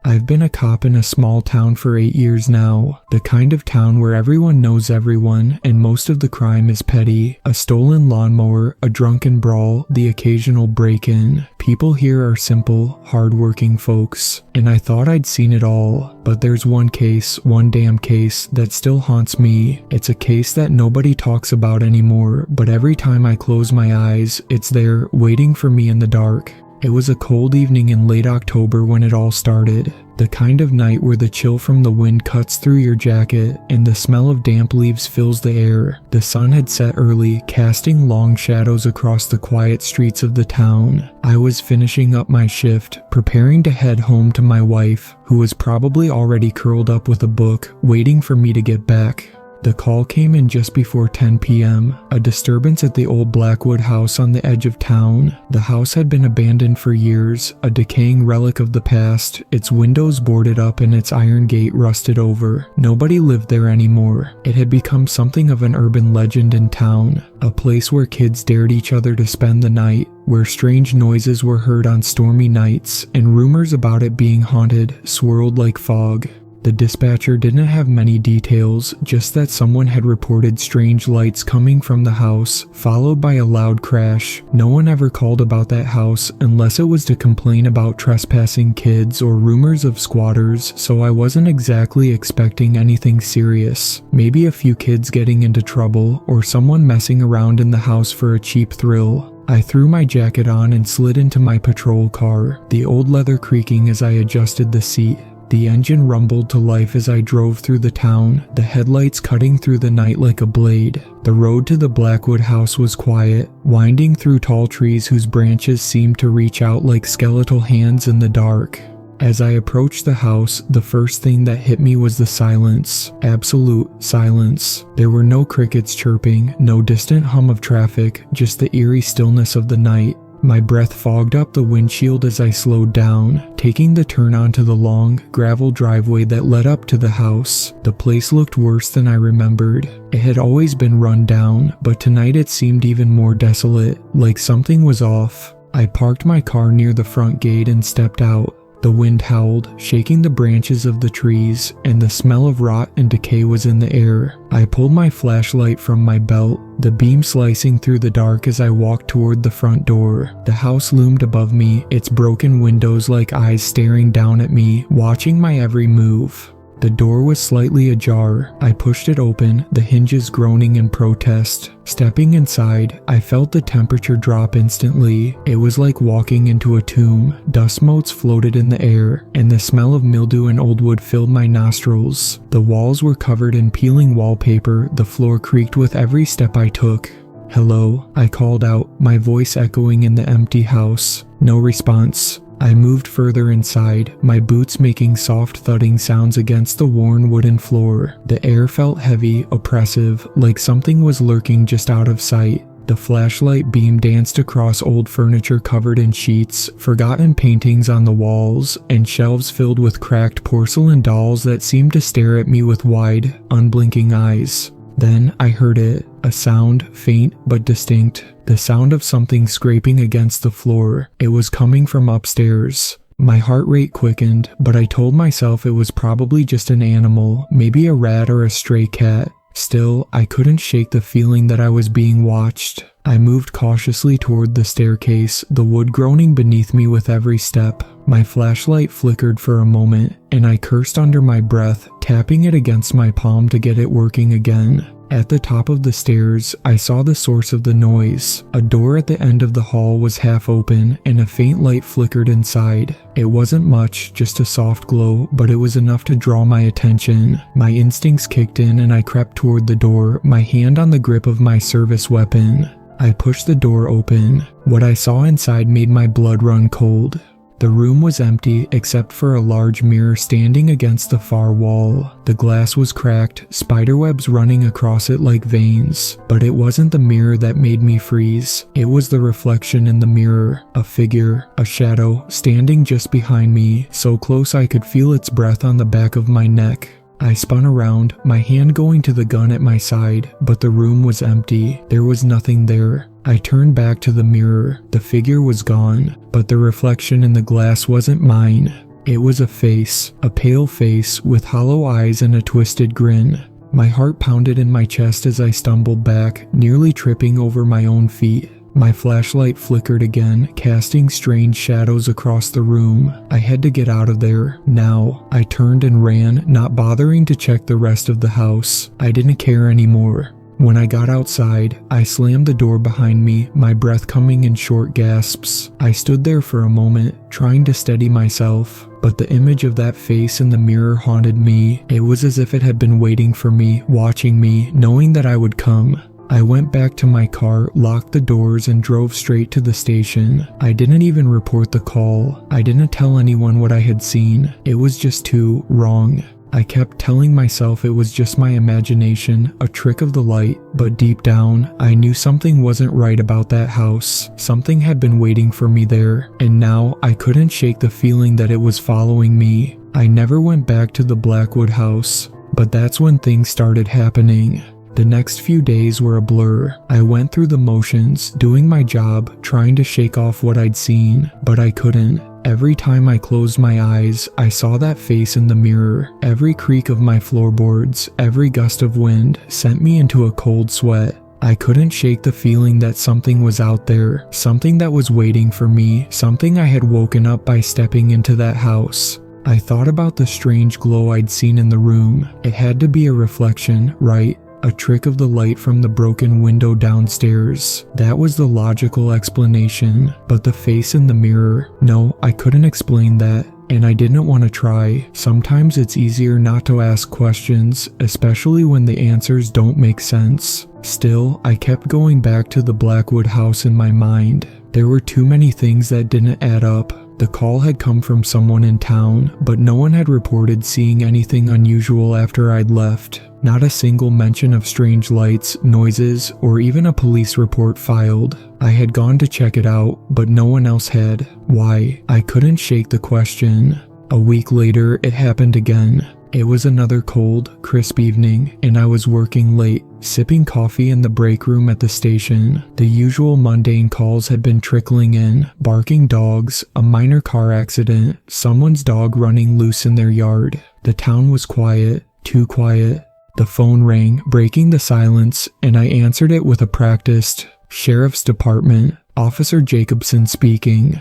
I've been a cop in a small town for 8 years now, the kind of town where everyone knows everyone and most of the crime is petty. A stolen lawnmower, a drunken brawl, the occasional break-in. People here are simple, hard-working folks, and I thought I'd seen it all, but there's one damn case, that still haunts me. It's a case that nobody talks about anymore, but every time I close my eyes, it's there, waiting for me in the dark. It was a cold evening in late October when it all started. The kind of night where the chill from the wind cuts through your jacket and the smell of damp leaves fills the air. The sun had set early, casting long shadows across the quiet streets of the town. I was finishing up my shift, preparing to head home to my wife, who was probably already curled up with a book, waiting for me to get back. The call came in just before 10 p.m., a disturbance at the old Blackwood house on the edge of town. The house had been abandoned for years, a decaying relic of the past, its windows boarded up and its iron gate rusted over. Nobody lived there anymore. It had become something of an urban legend in town, a place where kids dared each other to spend the night, where strange noises were heard on stormy nights, and rumors about it being haunted swirled like fog. The dispatcher didn't have many details, just that someone had reported strange lights coming from the house, followed by a loud crash. No one ever called about that house unless it was to complain about trespassing kids or rumors of squatters, so I wasn't exactly expecting anything serious. Maybe a few kids getting into trouble, or someone messing around in the house for a cheap thrill. I threw my jacket on and slid into my patrol car, the old leather creaking as I adjusted the seat. The engine rumbled to life as I drove through the town, the headlights cutting through the night like a blade. The road to the Blackwood house was quiet, winding through tall trees whose branches seemed to reach out like skeletal hands in the dark. As I approached the house, the first thing that hit me was the silence. Absolute silence. There were no crickets chirping, no distant hum of traffic, just the eerie stillness of the night. My breath fogged up the windshield as I slowed down, taking the turn onto the long, gravel driveway that led up to the house. The place looked worse than I remembered. It had always been run down, but tonight it seemed even more desolate, like something was off. I parked my car near the front gate and stepped out. The wind howled, shaking the branches of the trees, and the smell of rot and decay was in the air. I pulled my flashlight from my belt, the beam slicing through the dark as I walked toward the front door. The house loomed above me, its broken windows like eyes staring down at me, watching my every move. The door was slightly ajar. I pushed it open, the hinges groaning in protest. Stepping inside, I felt the temperature drop instantly. It was like walking into a tomb. Dust motes floated in the air, and the smell of mildew and old wood filled my nostrils. The walls were covered in peeling wallpaper, the floor creaked with every step I took. "Hello," I called out, my voice echoing in the empty house. No response. I moved further inside, my boots making soft thudding sounds against the worn wooden floor. The air felt heavy, oppressive, like something was lurking just out of sight. The flashlight beam danced across old furniture covered in sheets, forgotten paintings on the walls, and shelves filled with cracked porcelain dolls that seemed to stare at me with wide, unblinking eyes. Then I heard it, a sound, faint but distinct, the sound of something scraping against the floor. It was coming from upstairs. My heart rate quickened, but I told myself it was probably just an animal, maybe a rat or a stray cat. Still, I couldn't shake the feeling that I was being watched. I moved cautiously toward the staircase, the wood groaning beneath me with every step. My flashlight flickered for a moment, and I cursed under my breath, tapping it against my palm to get it working again. At the top of the stairs, I saw the source of the noise. A door at the end of the hall was half open, and a faint light flickered inside. It wasn't much, just a soft glow, but it was enough to draw my attention. My instincts kicked in and I crept toward the door, my hand on the grip of my service weapon. I pushed the door open. What I saw inside made my blood run cold. The room was empty except for a large mirror standing against the far wall. The glass was cracked, spiderwebs running across it like veins. But it wasn't the mirror that made me freeze. It was the reflection in the mirror. A figure, a shadow, standing just behind me, so close I could feel its breath on the back of my neck. I spun around, my hand going to the gun at my side, but the room was empty. There was nothing there. I turned back to the mirror. The figure was gone, but the reflection in the glass wasn't mine. It was a face, a pale face with hollow eyes and a twisted grin. My heart pounded in my chest as I stumbled back, nearly tripping over my own feet. My flashlight flickered again, casting strange shadows across the room. I had to get out of there, now. I turned and ran, not bothering to check the rest of the house. I didn't care anymore. When I got outside, I slammed the door behind me, my breath coming in short gasps. I stood there for a moment, trying to steady myself, but the image of that face in the mirror haunted me. It was as if it had been waiting for me, watching me, knowing that I would come. I went back to my car, locked the doors, and drove straight to the station. I didn't even report the call. I didn't tell anyone what I had seen. It was just too wrong. I kept telling myself it was just my imagination, a trick of the light, but deep down, I knew something wasn't right about that house. Something had been waiting for me there, and now I couldn't shake the feeling that it was following me. I never went back to the Blackwood house, but that's when things started happening. The next few days were a blur. I went through the motions, doing my job, trying to shake off what I'd seen, but I couldn't. Every time I closed my eyes, I saw that face in the mirror. Every creak of my floorboards, every gust of wind sent me into a cold sweat. I couldn't shake the feeling that something was out there, something that was waiting for me, something I had woken up by stepping into that house. I thought about the strange glow I'd seen in the room. It had to be a reflection, right? A trick of the light from the broken window downstairs. That was the logical explanation. But the face in the mirror, no, I couldn't explain that. And I didn't want to try. Sometimes it's easier not to ask questions, especially when the answers don't make sense. Still, I kept going back to the Blackwood house in my mind. There were too many things that didn't add up. The call had come from someone in town, but no one had reported seeing anything unusual after I'd left. Not a single mention of strange lights, noises, or even a police report filed. I had gone to check it out, but no one else had. Why? I couldn't shake the question. A week later, it happened again. It was another cold, crisp evening, and I was working late, sipping coffee in the break room at the station. The usual mundane calls had been trickling in: barking dogs, a minor car accident, someone's dog running loose in their yard. The town was quiet, too quiet. The phone rang, breaking the silence, and I answered it with a practiced, "Sheriff's Department, Officer Jacobson speaking."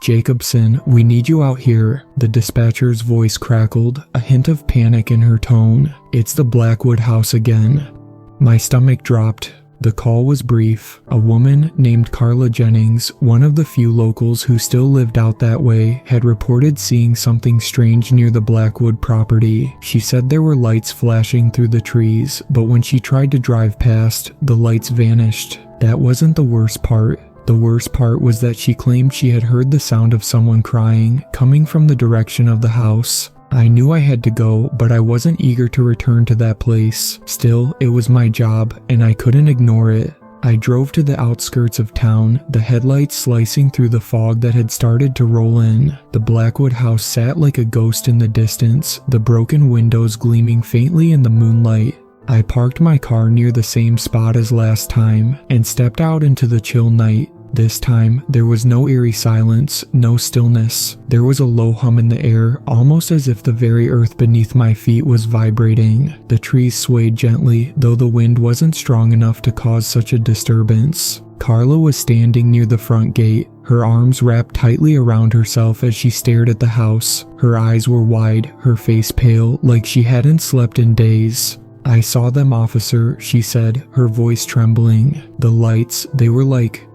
"Jacobson, we need you out here." The dispatcher's voice crackled, a hint of panic in her tone. "It's the Blackwood house again." My stomach dropped. The call was brief. A woman named Carla Jennings, one of the few locals who still lived out that way, had reported seeing something strange near the Blackwood property. She said there were lights flashing through the trees, but when she tried to drive past, the lights vanished. That wasn't the worst part. The worst part was that she claimed she had heard the sound of someone crying, coming from the direction of the house. I knew I had to go, but I wasn't eager to return to that place. Still, it was my job, and I couldn't ignore it. I drove to the outskirts of town, the headlights slicing through the fog that had started to roll in. The Blackwood house sat like a ghost in the distance, the broken windows gleaming faintly in the moonlight. I parked my car near the same spot as last time, and stepped out into the chill night. This time, there was no eerie silence, no stillness. There was a low hum in the air, almost as if the very earth beneath my feet was vibrating. The trees swayed gently, though the wind wasn't strong enough to cause such a disturbance. Carla was standing near the front gate, her arms wrapped tightly around herself as she stared at the house. Her eyes were wide, her face pale, like she hadn't slept in days. "I saw them, officer," she said, her voice trembling. The lights, they were like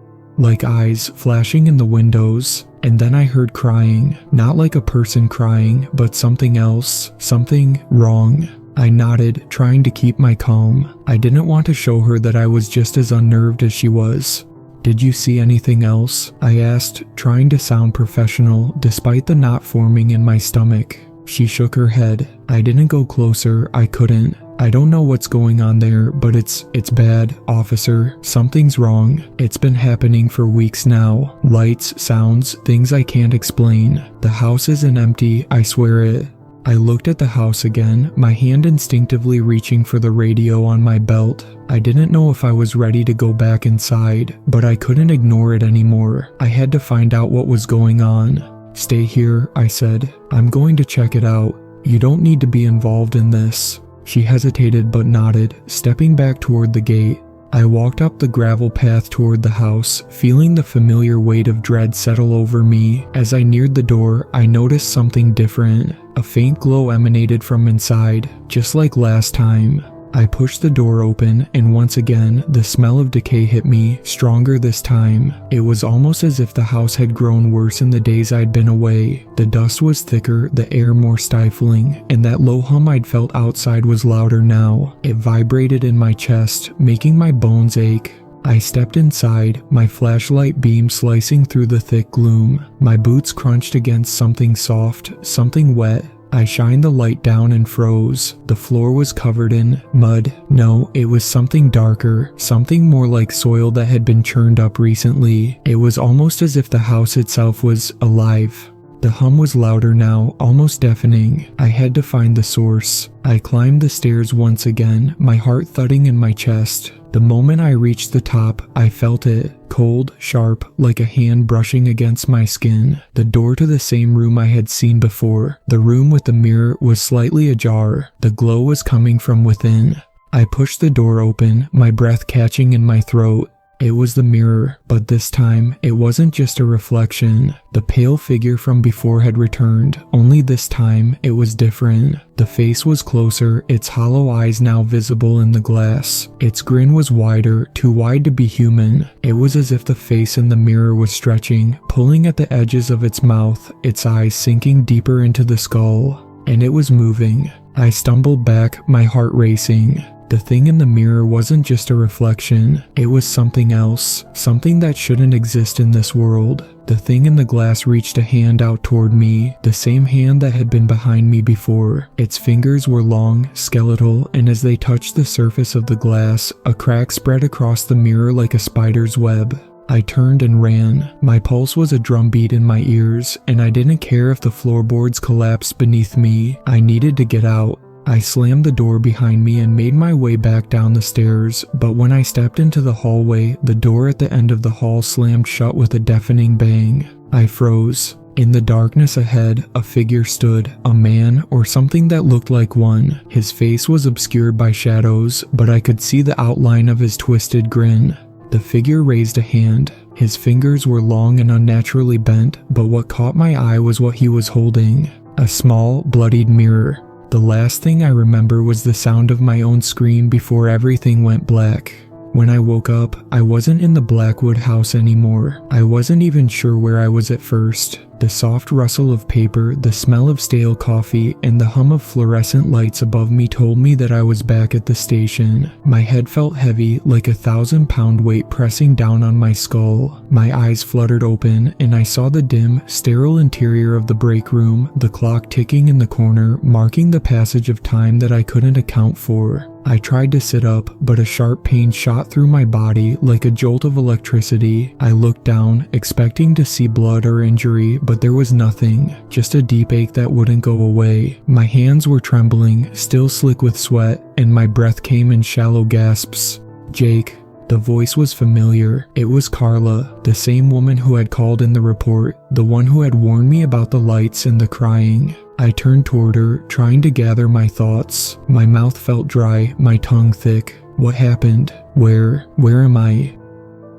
eyes flashing in the windows. And then I heard crying, not like a person crying, but something else, something wrong. I nodded, trying to keep my calm. I didn't want to show her that I was just as unnerved as she was. "Did you see anything else?" I asked, trying to sound professional despite the knot forming in my stomach. She shook her head. "I didn't go closer, I couldn't. I don't know what's going on there, but it's bad, officer. Something's wrong. It's been happening for weeks now. Lights, sounds, things I can't explain. The house isn't empty, I swear it." I looked at the house again, my hand instinctively reaching for the radio on my belt. I didn't know if I was ready to go back inside, but I couldn't ignore it anymore. I had to find out what was going on. "Stay here," I said. "I'm going to check it out. You don't need to be involved in this." She hesitated but nodded, stepping back toward the gate. I walked up the gravel path toward the house, feeling the familiar weight of dread settle over me. As I neared the door, I noticed something different. A faint glow emanated from inside, just like last time. I pushed the door open, and once again, the smell of decay hit me, stronger this time. It was almost as if the house had grown worse in the days I'd been away. The dust was thicker, the air more stifling, and that low hum I'd felt outside was louder now. It vibrated in my chest, making my bones ache. I stepped inside, my flashlight beam slicing through the thick gloom. My boots crunched against something soft, something wet. I shined the light down and froze. The floor was covered in mud. No, it was something darker, something more like soil that had been churned up recently. It was almost as if the house itself was alive. The hum was louder now, almost deafening. I had to find the source. I climbed the stairs once again, my heart thudding in my chest. The moment I reached the top, I felt it, cold, sharp, like a hand brushing against my skin. The door to the same room I had seen before, the room with the mirror, was slightly ajar. The glow was coming from within. I pushed the door open, my breath catching in my throat. It was the mirror, but this time, it wasn't just a reflection. The pale figure from before had returned, only this time, it was different. The face was closer, its hollow eyes now visible in the glass. Its grin was wider, too wide to be human. It was as if the face in the mirror was stretching, pulling at the edges of its mouth, its eyes sinking deeper into the skull. And it was moving. I stumbled back, my heart racing. The thing in the mirror wasn't just a reflection, it was something else, something that shouldn't exist in this world. The thing in the glass reached a hand out toward me, the same hand that had been behind me before. Its fingers were long, skeletal, and as they touched the surface of the glass, a crack spread across the mirror like a spider's web. I turned and ran. My pulse was a drumbeat in my ears, and I didn't care if the floorboards collapsed beneath me. I needed to get out. I slammed the door behind me and made my way back down the stairs, but when I stepped into the hallway, the door at the end of the hall slammed shut with a deafening bang. I froze. In the darkness ahead, a figure stood, a man or something that looked like one. His face was obscured by shadows, but I could see the outline of his twisted grin. The figure raised a hand. His fingers were long and unnaturally bent, but what caught my eye was what he was holding. A small, bloodied mirror. The last thing I remember was the sound of my own scream before everything went black. When I woke up, I wasn't in the Blackwood house anymore. I wasn't even sure where I was at first. The soft rustle of paper, the smell of stale coffee, and the hum of fluorescent lights above me told me that I was back at the station. My head felt heavy, like a 1,000-pound weight pressing down on my skull. My eyes fluttered open, and I saw the dim, sterile interior of the break room, the clock ticking in the corner, marking the passage of time that I couldn't account for. I tried to sit up, but a sharp pain shot through my body like a jolt of electricity. I looked down, expecting to see blood or injury, but there was nothing, just a deep ache that wouldn't go away. My hands were trembling, still slick with sweat, and my breath came in shallow gasps. "Jake." The voice was familiar. It was Carla, the same woman who had called in the report, the one who had warned me about the lights and the crying. I turned toward her, trying to gather my thoughts. My mouth felt dry, my tongue thick. What happened? Where am I?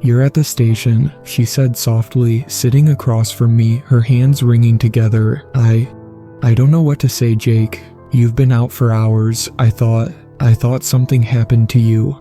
"You're at the station," she said softly, sitting across from me, her hands wringing together. I don't know what to say, Jake. You've been out for hours. I thought something happened to you.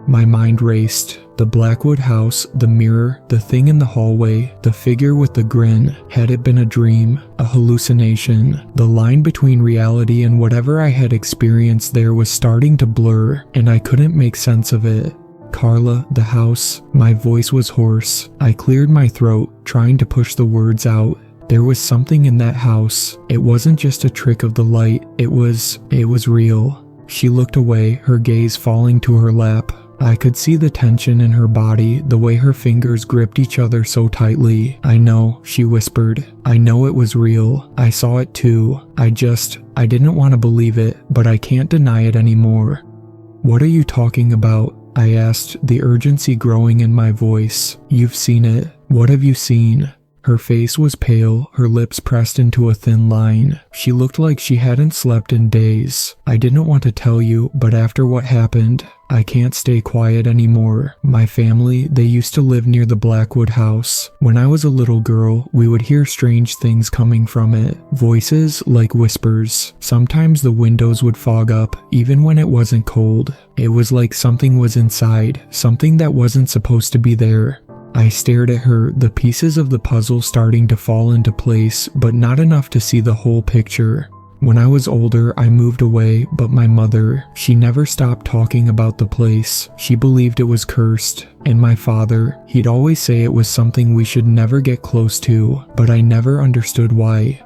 My mind raced. The Blackwood house, the mirror, the thing in the hallway, the figure with the grin. Had it been a dream? A hallucination? The line between reality and whatever I had experienced there was starting to blur, and I couldn't make sense of it. Carla, the house. My voice was hoarse. I cleared my throat, trying to push the words out. There was something in that house. It wasn't just a trick of the light. It was real. She looked away, her gaze falling to her lap. I could see the tension in her body, the way her fingers gripped each other so tightly. "I know," she whispered. "I know it was real. I saw it too. I didn't want to believe it, but I can't deny it anymore." "What are you talking about?" I asked, the urgency growing in my voice. "You've seen it. What have you seen?" Her face was pale, her lips pressed into a thin line. She looked like she hadn't slept in days. "I didn't want to tell you, but after what happened, I can't stay quiet anymore. My family, they used to live near the Blackwood house. When I was a little girl, we would hear strange things coming from it. Voices like whispers. Sometimes the windows would fog up, even when it wasn't cold. It was like something was inside, something that wasn't supposed to be there." I stared at her, the pieces of the puzzle starting to fall into place, but not enough to see the whole picture. When I was older, I moved away, but my mother, she never stopped talking about the place. She believed it was cursed. And my father, he'd always say it was something we should never get close to, but I never understood why.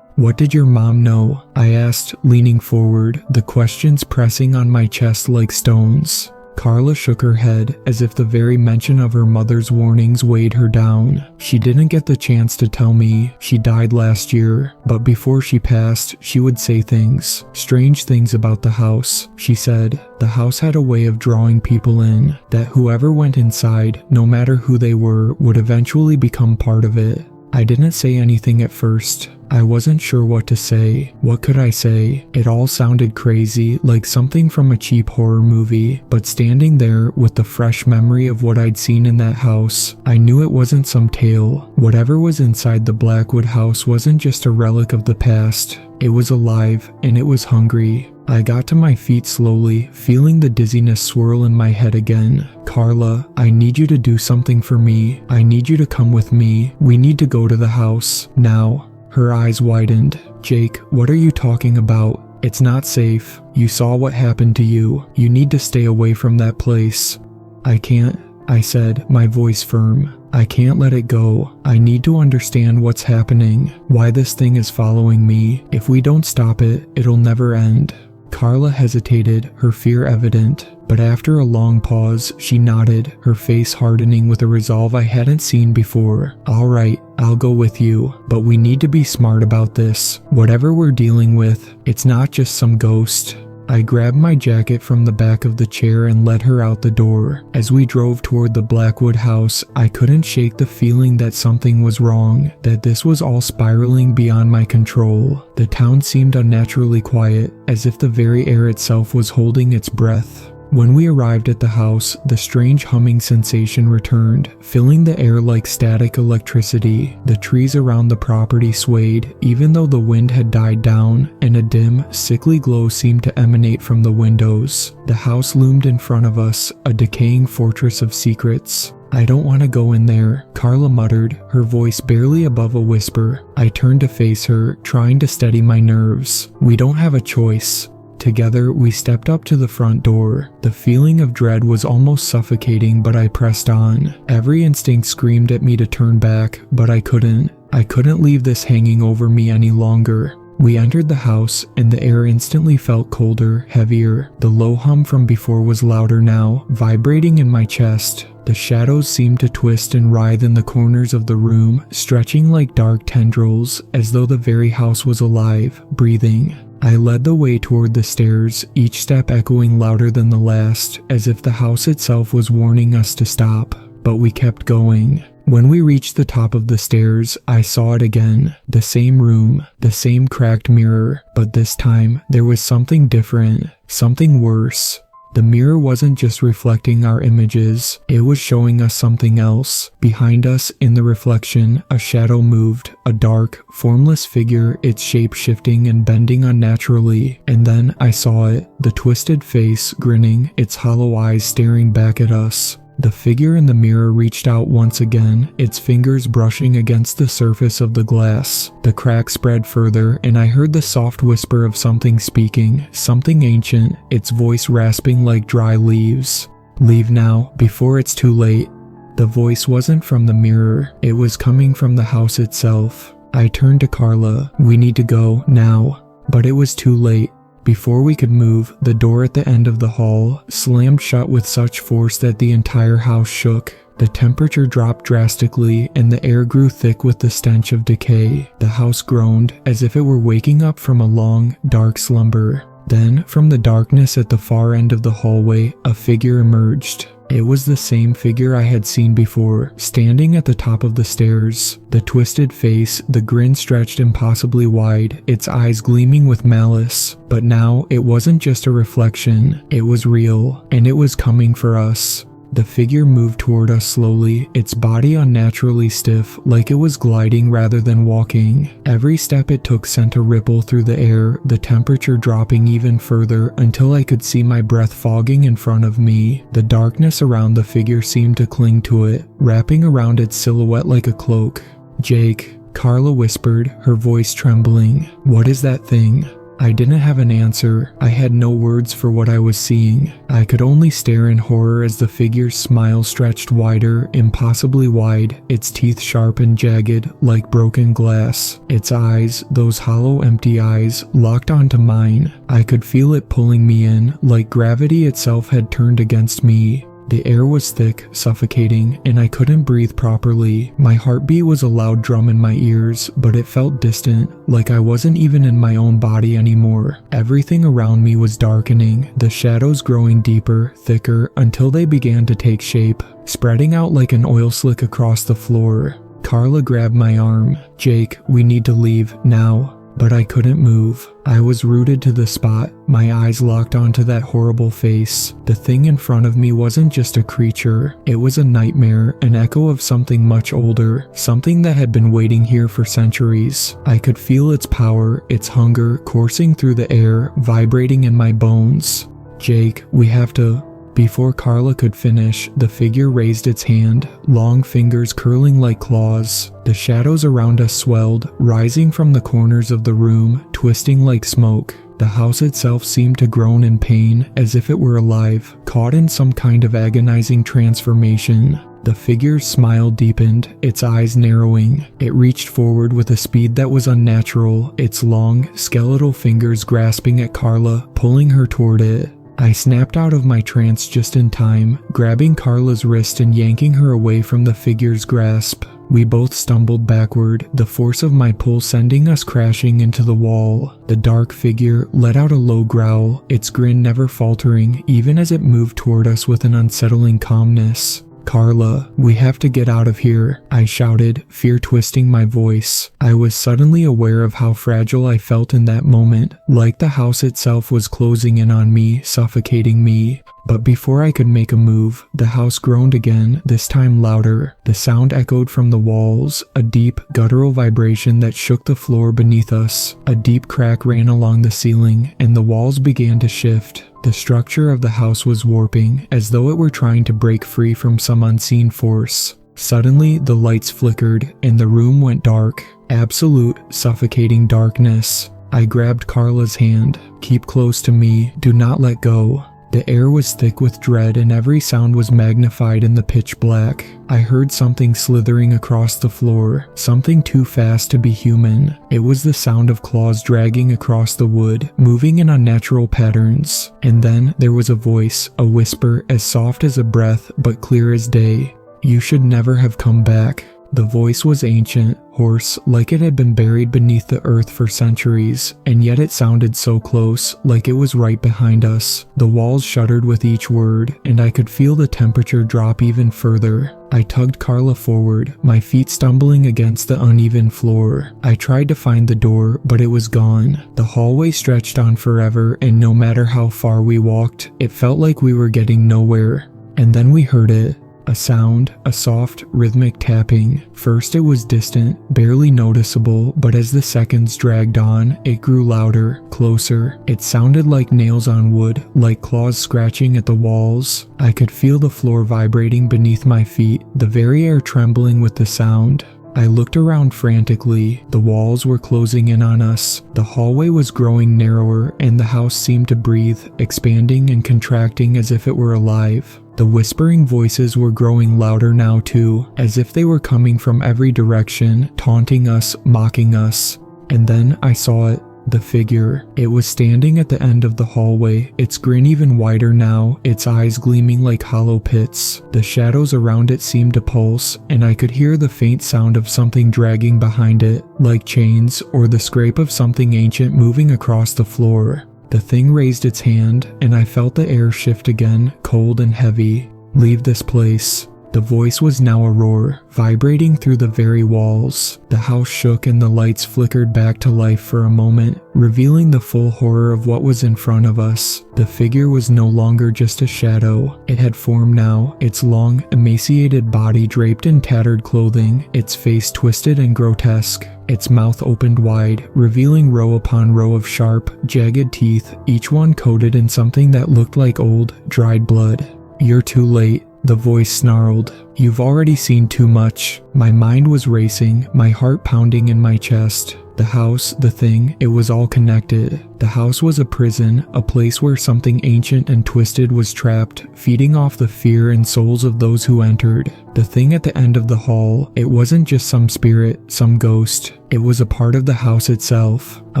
"What did your mom know?" I asked, leaning forward, the questions pressing on my chest like stones. Carla shook her head, as if the very mention of her mother's warnings weighed her down. "She didn't get the chance to tell me. She died last year, but before she passed, she would say things, strange things about the house. She said the house had a way of drawing people in, that whoever went inside, no matter who they were, would eventually become part of it." I didn't say anything at first. I wasn't sure what to say. What could I say? It all sounded crazy, like something from a cheap horror movie, but standing there with the fresh memory of what I'd seen in that house, I knew it wasn't some tale. Whatever was inside the Blackwood house wasn't just a relic of the past. It was alive, and it was hungry. I got to my feet slowly, feeling the dizziness swirl in my head again. "Carla, I need you to do something for me. I need you to come with me. We need to go to the house, now." Her eyes widened. "Jake, what are you talking about? It's not safe. You saw what happened to you. You need to stay away from that place." "I can't," I said, my voice firm. "I can't let it go. I need to understand what's happening, why this thing is following me. If we don't stop it, it'll never end." Carla hesitated, her fear evident, but after a long pause, she nodded, her face hardening with a resolve I hadn't seen before. "All right, I'll go with you, but we need to be smart about this. Whatever we're dealing with, it's not just some ghost." I grabbed my jacket from the back of the chair and led her out the door. As we drove toward the Blackwood house, I couldn't shake the feeling that something was wrong, that this was all spiraling beyond my control. The town seemed unnaturally quiet, as if the very air itself was holding its breath. When we arrived at the house, the strange humming sensation returned, filling the air like static electricity. The trees around the property swayed, even though the wind had died down, and a dim, sickly glow seemed to emanate from the windows. The house loomed in front of us, a decaying fortress of secrets. "I don't want to go in there," Carla muttered, her voice barely above a whisper. I turned to face her, trying to steady my nerves. "We don't have a choice." Together, we stepped up to the front door. The feeling of dread was almost suffocating, but I pressed on. Every instinct screamed at me to turn back, but I couldn't. I couldn't leave this hanging over me any longer. We entered the house, and the air instantly felt colder, heavier. The low hum from before was louder now, vibrating in my chest. The shadows seemed to twist and writhe in the corners of the room, stretching like dark tendrils, as though the very house was alive, breathing. I led the way toward the stairs, each step echoing louder than the last, as if the house itself was warning us to stop. But we kept going. When we reached the top of the stairs, I saw it again. The same room, the same cracked mirror, but this time, there was something different, something worse. The mirror wasn't just reflecting our images, it was showing us something else. Behind us, in the reflection, a shadow moved, a dark, formless figure, its shape shifting and bending unnaturally. And then I saw it, the twisted face, grinning, its hollow eyes staring back at us. The figure in the mirror reached out once again, its fingers brushing against the surface of the glass. The crack spread further, and I heard the soft whisper of something speaking, something ancient, its voice rasping like dry leaves. Leave now, before it's too late." The voice wasn't from the mirror, it was coming from the house itself. I turned to Carla. "We need to go, now." But it was too late. Before we could move, the door at the end of the hall slammed shut with such force that the entire house shook. The temperature dropped drastically and the air grew thick with the stench of decay. The house groaned as if it were waking up from a long, dark slumber. Then, from the darkness at the far end of the hallway, a figure emerged. It was the same figure I had seen before, standing at the top of the stairs. The twisted face, the grin stretched impossibly wide, its eyes gleaming with malice. But now, it wasn't just a reflection, it was real, and it was coming for us. The figure moved toward us slowly, its body unnaturally stiff, like it was gliding rather than walking. Every step it took sent a ripple through the air, the temperature dropping even further until I could see my breath fogging in front of me. The darkness around the figure seemed to cling to it, wrapping around its silhouette like a cloak. "Jake," Carla whispered, her voice trembling. "What is that thing?" I didn't have an answer. I had no words for what I was seeing. I could only stare in horror as the figure's smile stretched wider, impossibly wide, its teeth sharp and jagged, like broken glass. Its eyes, those hollow empty eyes, locked onto mine. I could feel it pulling me in, like gravity itself had turned against me. The air was thick, suffocating, and I couldn't breathe properly. My heartbeat was a loud drum in my ears, but it felt distant, like I wasn't even in my own body anymore. Everything around me was darkening, the shadows growing deeper, thicker, until they began to take shape, spreading out like an oil slick across the floor. Carla grabbed my arm. "Jake, we need to leave, now." But I couldn't move. I was rooted to the spot, my eyes locked onto that horrible face. The thing in front of me wasn't just a creature, it was a nightmare, an echo of something much older, something that had been waiting here for centuries. I could feel its power, its hunger, coursing through the air, vibrating in my bones. "Jake, we have to..." Before Carla could finish, the figure raised its hand, long fingers curling like claws. The shadows around us swelled, rising from the corners of the room, twisting like smoke. The house itself seemed to groan in pain, as if it were alive, caught in some kind of agonizing transformation. The figure's smile deepened, its eyes narrowing. It reached forward with a speed that was unnatural, its long, skeletal fingers grasping at Carla, pulling her toward it. I snapped out of my trance just in time, grabbing Carla's wrist and yanking her away from the figure's grasp. We both stumbled backward, the force of my pull sending us crashing into the wall. The dark figure let out a low growl, its grin never faltering, even as it moved toward us with an unsettling calmness. "Carla, we have to get out of here," I shouted, fear twisting my voice. I was suddenly aware of how fragile I felt in that moment, like the house itself was closing in on me, suffocating me. But before I could make a move, the house groaned again, this time louder. The sound echoed from the walls, a deep, guttural vibration that shook the floor beneath us. A deep crack ran along the ceiling, and the walls began to shift. The structure of the house was warping, as though it were trying to break free from some unseen force. Suddenly, the lights flickered, and the room went dark. Absolute, suffocating darkness. I grabbed Carla's hand. "Keep close to me, do not let go." The air was thick with dread and every sound was magnified in the pitch black. I heard something slithering across the floor, something too fast to be human. It was the sound of claws dragging across the wood, moving in unnatural patterns. And then there was a voice, a whisper as soft as a breath but clear as day. "You should never have come back." The voice was ancient, hoarse, like it had been buried beneath the earth for centuries, and yet it sounded so close, like it was right behind us. The walls shuddered with each word, and I could feel the temperature drop even further. I tugged Carla forward, my feet stumbling against the uneven floor. I tried to find the door, but it was gone. The hallway stretched on forever, and no matter how far we walked, it felt like we were getting nowhere. And then we heard it. A sound, a soft, rhythmic tapping. First it was distant, barely noticeable, but as the seconds dragged on, it grew louder, closer. It sounded like nails on wood, like claws scratching at the walls. I could feel the floor vibrating beneath my feet, the very air trembling with the sound. I looked around frantically. The walls were closing in on us. The hallway was growing narrower, and the house seemed to breathe, expanding and contracting as if it were alive. The whispering voices were growing louder now too, as if they were coming from every direction, taunting us, mocking us. And then I saw it. The figure. It was standing at the end of the hallway, its grin even wider now, its eyes gleaming like hollow pits. The shadows around it seemed to pulse, and I could hear the faint sound of something dragging behind it, like chains, or the scrape of something ancient moving across the floor. The thing raised its hand, and I felt the air shift again, cold and heavy. "Leave this place." The voice was now a roar, vibrating through the very walls. The house shook and the lights flickered back to life for a moment, revealing the full horror of what was in front of us. The figure was no longer just a shadow. It had formed now, its long, emaciated body draped in tattered clothing, its face twisted and grotesque. Its mouth opened wide, revealing row upon row of sharp, jagged teeth, each one coated in something that looked like old, dried blood. "You're too late." The voice snarled. "You've already seen too much." My mind was racing, my heart pounding in my chest. The house, the thing, it was all connected. The house was a prison, a place where something ancient and twisted was trapped, feeding off the fear and souls of those who entered. The thing at the end of the hall, it wasn't just some spirit, some ghost. It was a part of the house itself, a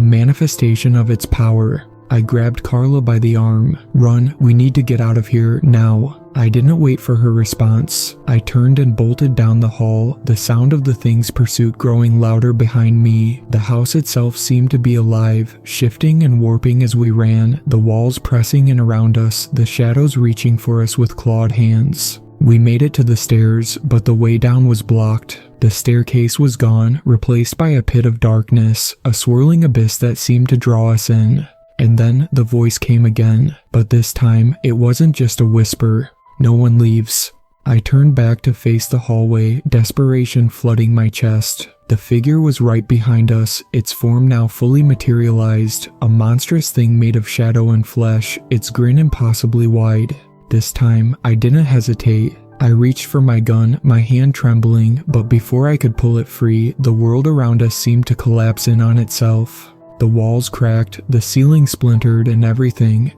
manifestation of its power. I grabbed Carla by the arm. "Run, we need to get out of here, now." I didn't wait for her response. I turned and bolted down the hall, the sound of the thing's pursuit growing louder behind me. The house itself seemed to be alive, shifting and warping as we ran, the walls pressing in around us, the shadows reaching for us with clawed hands. We made it to the stairs, but the way down was blocked. The staircase was gone, replaced by a pit of darkness, a swirling abyss that seemed to draw us in. And then the voice came again, but this time it wasn't just a whisper. "No one leaves." I turned back to face the hallway, desperation flooding my chest. The figure was right behind us, its form now fully materialized, a monstrous thing made of shadow and flesh, its grin impossibly wide. This time, I didn't hesitate. I reached for my gun, my hand trembling, but before I could pull it free, the world around us seemed to collapse in on itself. The walls cracked, the ceiling splintered, and everything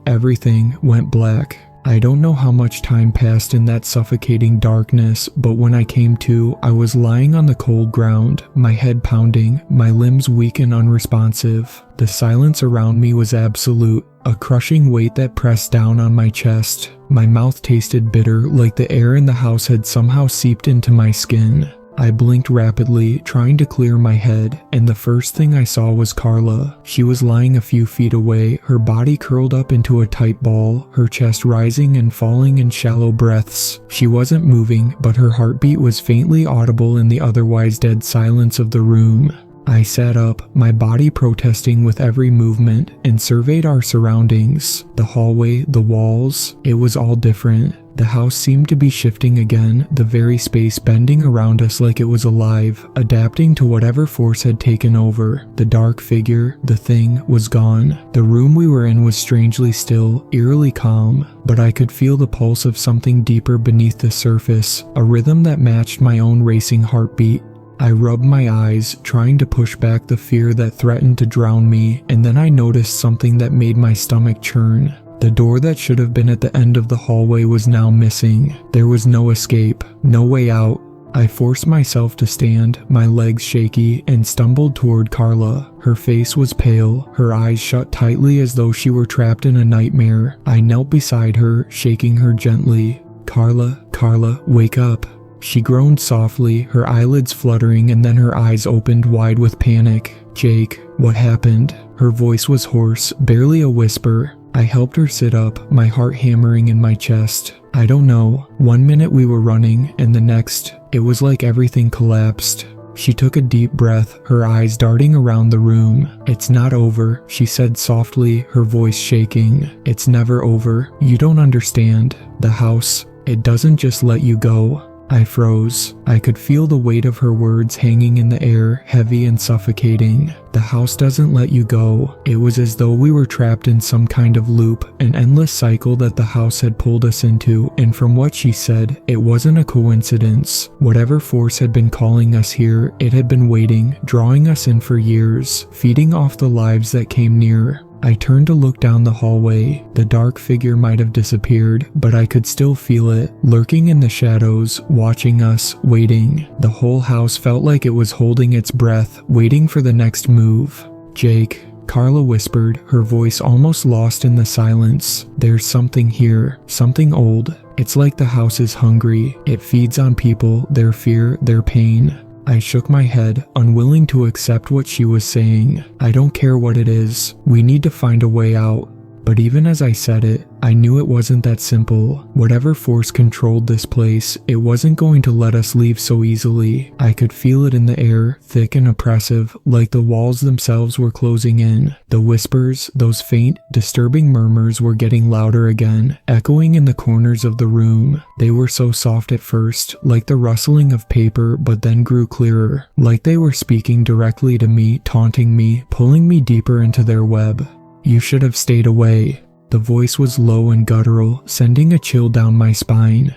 went black. I don't know how much time passed in that suffocating darkness, but when I came to, I was lying on the cold ground, my head pounding, my limbs weak and unresponsive. The silence around me was absolute, a crushing weight that pressed down on my chest. My mouth tasted bitter, like the air in the house had somehow seeped into my skin. I blinked rapidly, trying to clear my head, and the first thing I saw was Carla. She was lying a few feet away, her body curled up into a tight ball, her chest rising and falling in shallow breaths. She wasn't moving, but her heartbeat was faintly audible in the otherwise dead silence of the room. I sat up, my body protesting with every movement, and surveyed our surroundings. The hallway, the walls, it was all different. The house seemed to be shifting again, the very space bending around us like it was alive, adapting to whatever force had taken over. The dark figure, the thing, was gone. The room we were in was strangely still, eerily calm, but I could feel the pulse of something deeper beneath the surface, a rhythm that matched my own racing heartbeat. I rubbed my eyes, trying to push back the fear that threatened to drown me, and then I noticed something that made my stomach churn. The door that should have been at the end of the hallway was now missing. There was no escape, no way out. I forced myself to stand, my legs shaky, and stumbled toward Carla. Her face was pale, her eyes shut tightly as though she were trapped in a nightmare. I knelt beside her, shaking her gently. Carla, wake up." She groaned softly, her eyelids fluttering, and then her eyes opened wide with panic. "Jake, what happened?" Her voice was hoarse, barely a whisper. I helped her sit up, my heart hammering in my chest. "I don't know. One minute we were running, and the next, it was like everything collapsed." She took a deep breath, her eyes darting around the room. "It's not over," she said softly, her voice shaking. "It's never over. You don't understand. The house, it doesn't just let you go." I froze. I could feel the weight of her words hanging in the air, heavy and suffocating. "The house doesn't let you go." It was as though we were trapped in some kind of loop, an endless cycle that the house had pulled us into, and from what she said, it wasn't a coincidence. Whatever force had been calling us here, it had been waiting, drawing us in for years, feeding off the lives that came near. I turned to look down the hallway. The dark figure might have disappeared, but I could still feel it, lurking in the shadows, watching us, waiting. The whole house felt like it was holding its breath, waiting for the next move. "Jake," Carla whispered, her voice almost lost in the silence. "There's something here, something old. It's like the house is hungry. It feeds on people, their fear, their pain." I shook my head, unwilling to accept what she was saying. "I don't care what it is. We need to find a way out." But even as I said it, I knew it wasn't that simple. Whatever force controlled this place, it wasn't going to let us leave so easily. I could feel it in the air, thick and oppressive, like the walls themselves were closing in. The whispers, those faint, disturbing murmurs were getting louder again, echoing in the corners of the room. They were so soft at first, like the rustling of paper, but then grew clearer, like they were speaking directly to me, taunting me, pulling me deeper into their web. "You should have stayed away." The voice was low and guttural, sending a chill down my spine.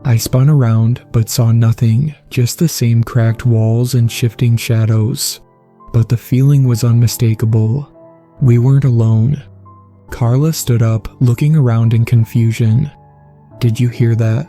I spun around, but saw nothing, just the same cracked walls and shifting shadows. But the feeling was unmistakable. We weren't alone. Carla stood up, looking around in confusion. "Did you hear that?"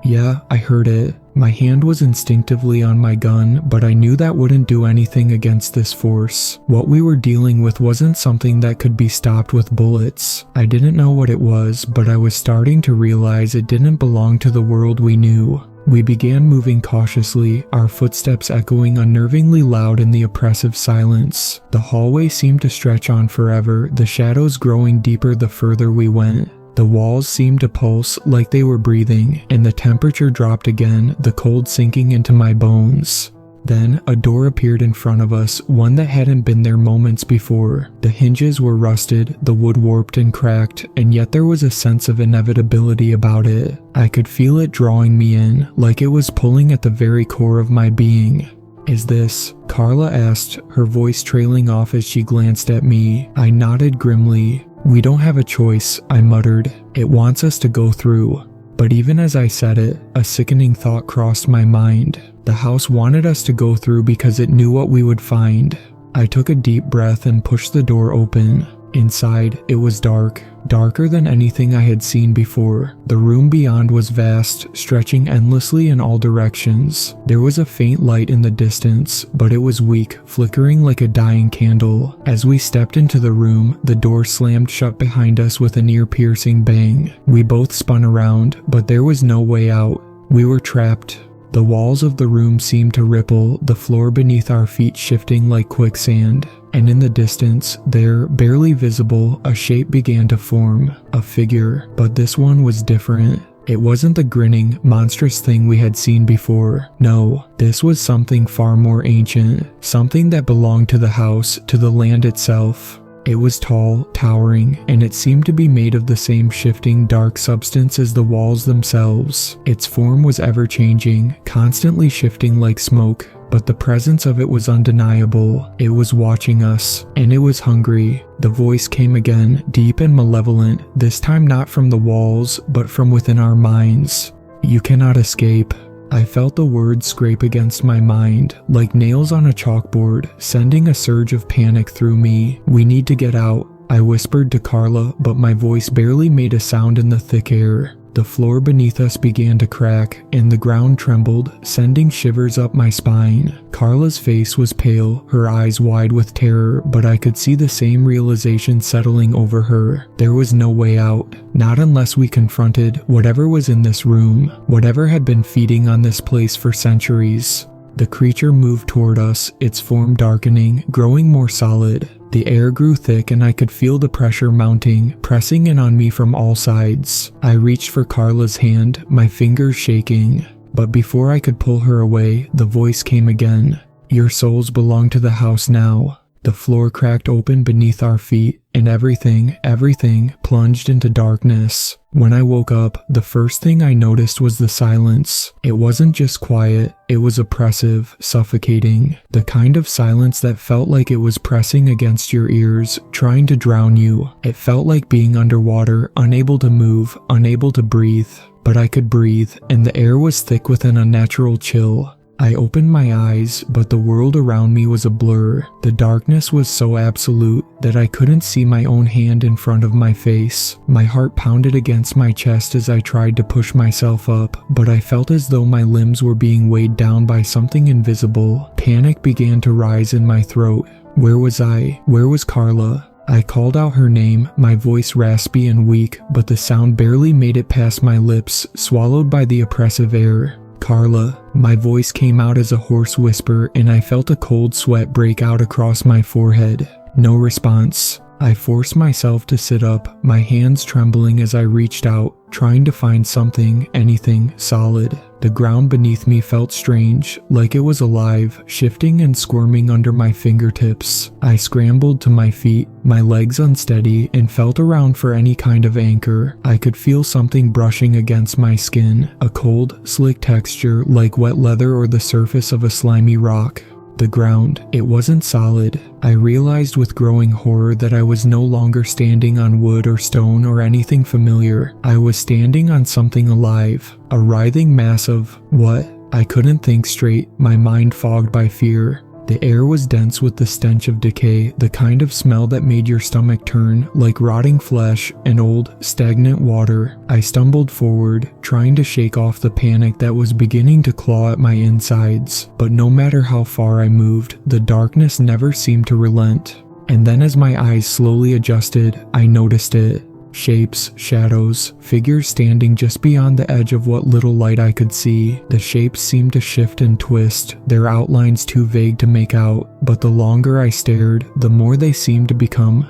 "Yeah, I heard it." My hand was instinctively on my gun, but I knew that wouldn't do anything against this force. What we were dealing with wasn't something that could be stopped with bullets. I didn't know what it was, but I was starting to realize it didn't belong to the world we knew. We began moving cautiously, our footsteps echoing unnervingly loud in the oppressive silence. The hallway seemed to stretch on forever, the shadows growing deeper the further we went. The walls seemed to pulse like they were breathing, and the temperature dropped again, the cold sinking into my bones. Then, a door appeared in front of us, one that hadn't been there moments before. The hinges were rusted, the wood warped and cracked, and yet there was a sense of inevitability about it. I could feel it drawing me in, like it was pulling at the very core of my being. "Is this?" Carla asked, her voice trailing off as she glanced at me. I nodded grimly. "We don't have a choice," I muttered. "It wants us to go through." But even as I said it, a sickening thought crossed my mind. The house wanted us to go through because it knew what we would find. I took a deep breath and pushed the door open. Inside, it was dark, darker than anything I had seen before. The room beyond was vast, stretching endlessly in all directions. There was a faint light in the distance, but it was weak, flickering like a dying candle. As we stepped into the room, the door slammed shut behind us with an ear-piercing bang. We both spun around, but there was no way out. We were trapped. The walls of the room seemed to ripple, the floor beneath our feet shifting like quicksand. And in the distance, there, barely visible, a shape began to form. A figure, but this one was different. It wasn't the grinning, monstrous thing we had seen before. No, this was something far more ancient. Something that belonged to the house, to the land itself. It was tall, towering, and it seemed to be made of the same shifting, dark substance as the walls themselves. Its form was ever-changing, constantly shifting like smoke, but the presence of it was undeniable. It was watching us, and it was hungry. The voice came again, deep and malevolent, this time not from the walls, but from within our minds. "You cannot escape." I felt the words scrape against my mind, like nails on a chalkboard, sending a surge of panic through me. "We need to get out," I whispered to Carla, but my voice barely made a sound in the thick air. The floor beneath us began to crack, and the ground trembled, sending shivers up my spine. Carla's face was pale, her eyes wide with terror, but I could see the same realization settling over her. There was no way out, not unless we confronted whatever was in this room, whatever had been feeding on this place for centuries. The creature moved toward us, its form darkening, growing more solid. The air grew thick and I could feel the pressure mounting, pressing in on me from all sides. I reached for Carla's hand, my fingers shaking. But before I could pull her away, the voice came again. "Your souls belong to the house now." The floor cracked open beneath our feet, and everything plunged into darkness. When I woke up, the first thing I noticed was the silence. It wasn't just quiet, it was oppressive, suffocating. The kind of silence that felt like it was pressing against your ears, trying to drown you. It felt like being underwater, unable to move, unable to breathe. But I could breathe, and the air was thick with an unnatural chill. I opened my eyes, but the world around me was a blur. The darkness was so absolute that I couldn't see my own hand in front of my face. My heart pounded against my chest as I tried to push myself up, but I felt as though my limbs were being weighed down by something invisible. Panic began to rise in my throat. Where was I? Where was Carla? I called out her name, my voice raspy and weak, but the sound barely made it past my lips, swallowed by the oppressive air. Carla. My voice came out as a hoarse whisper, and I felt a cold sweat break out across my forehead. No response. I forced myself to sit up, my hands trembling as I reached out, trying to find something, anything, solid. The ground beneath me felt strange, like it was alive, shifting and squirming under my fingertips. I scrambled to my feet, my legs unsteady, and felt around for any kind of anchor. I could feel something brushing against my skin, a cold, slick texture like wet leather or the surface of a slimy rock. The ground, it wasn't solid. I realized with growing horror that I was no longer standing on wood or stone or anything familiar. I was standing on something alive, a writhing mass of what? I couldn't think straight, my mind fogged by fear. The air was dense with the stench of decay, the kind of smell that made your stomach turn, like rotting flesh and old, stagnant water. I stumbled forward, trying to shake off the panic that was beginning to claw at my insides. But no matter how far I moved, the darkness never seemed to relent. And then as my eyes slowly adjusted, I noticed it. Shapes, shadows, figures standing just beyond the edge of what little light I could see. The shapes seemed to shift and twist, their outlines too vague to make out, but the longer I stared, the more they seemed to become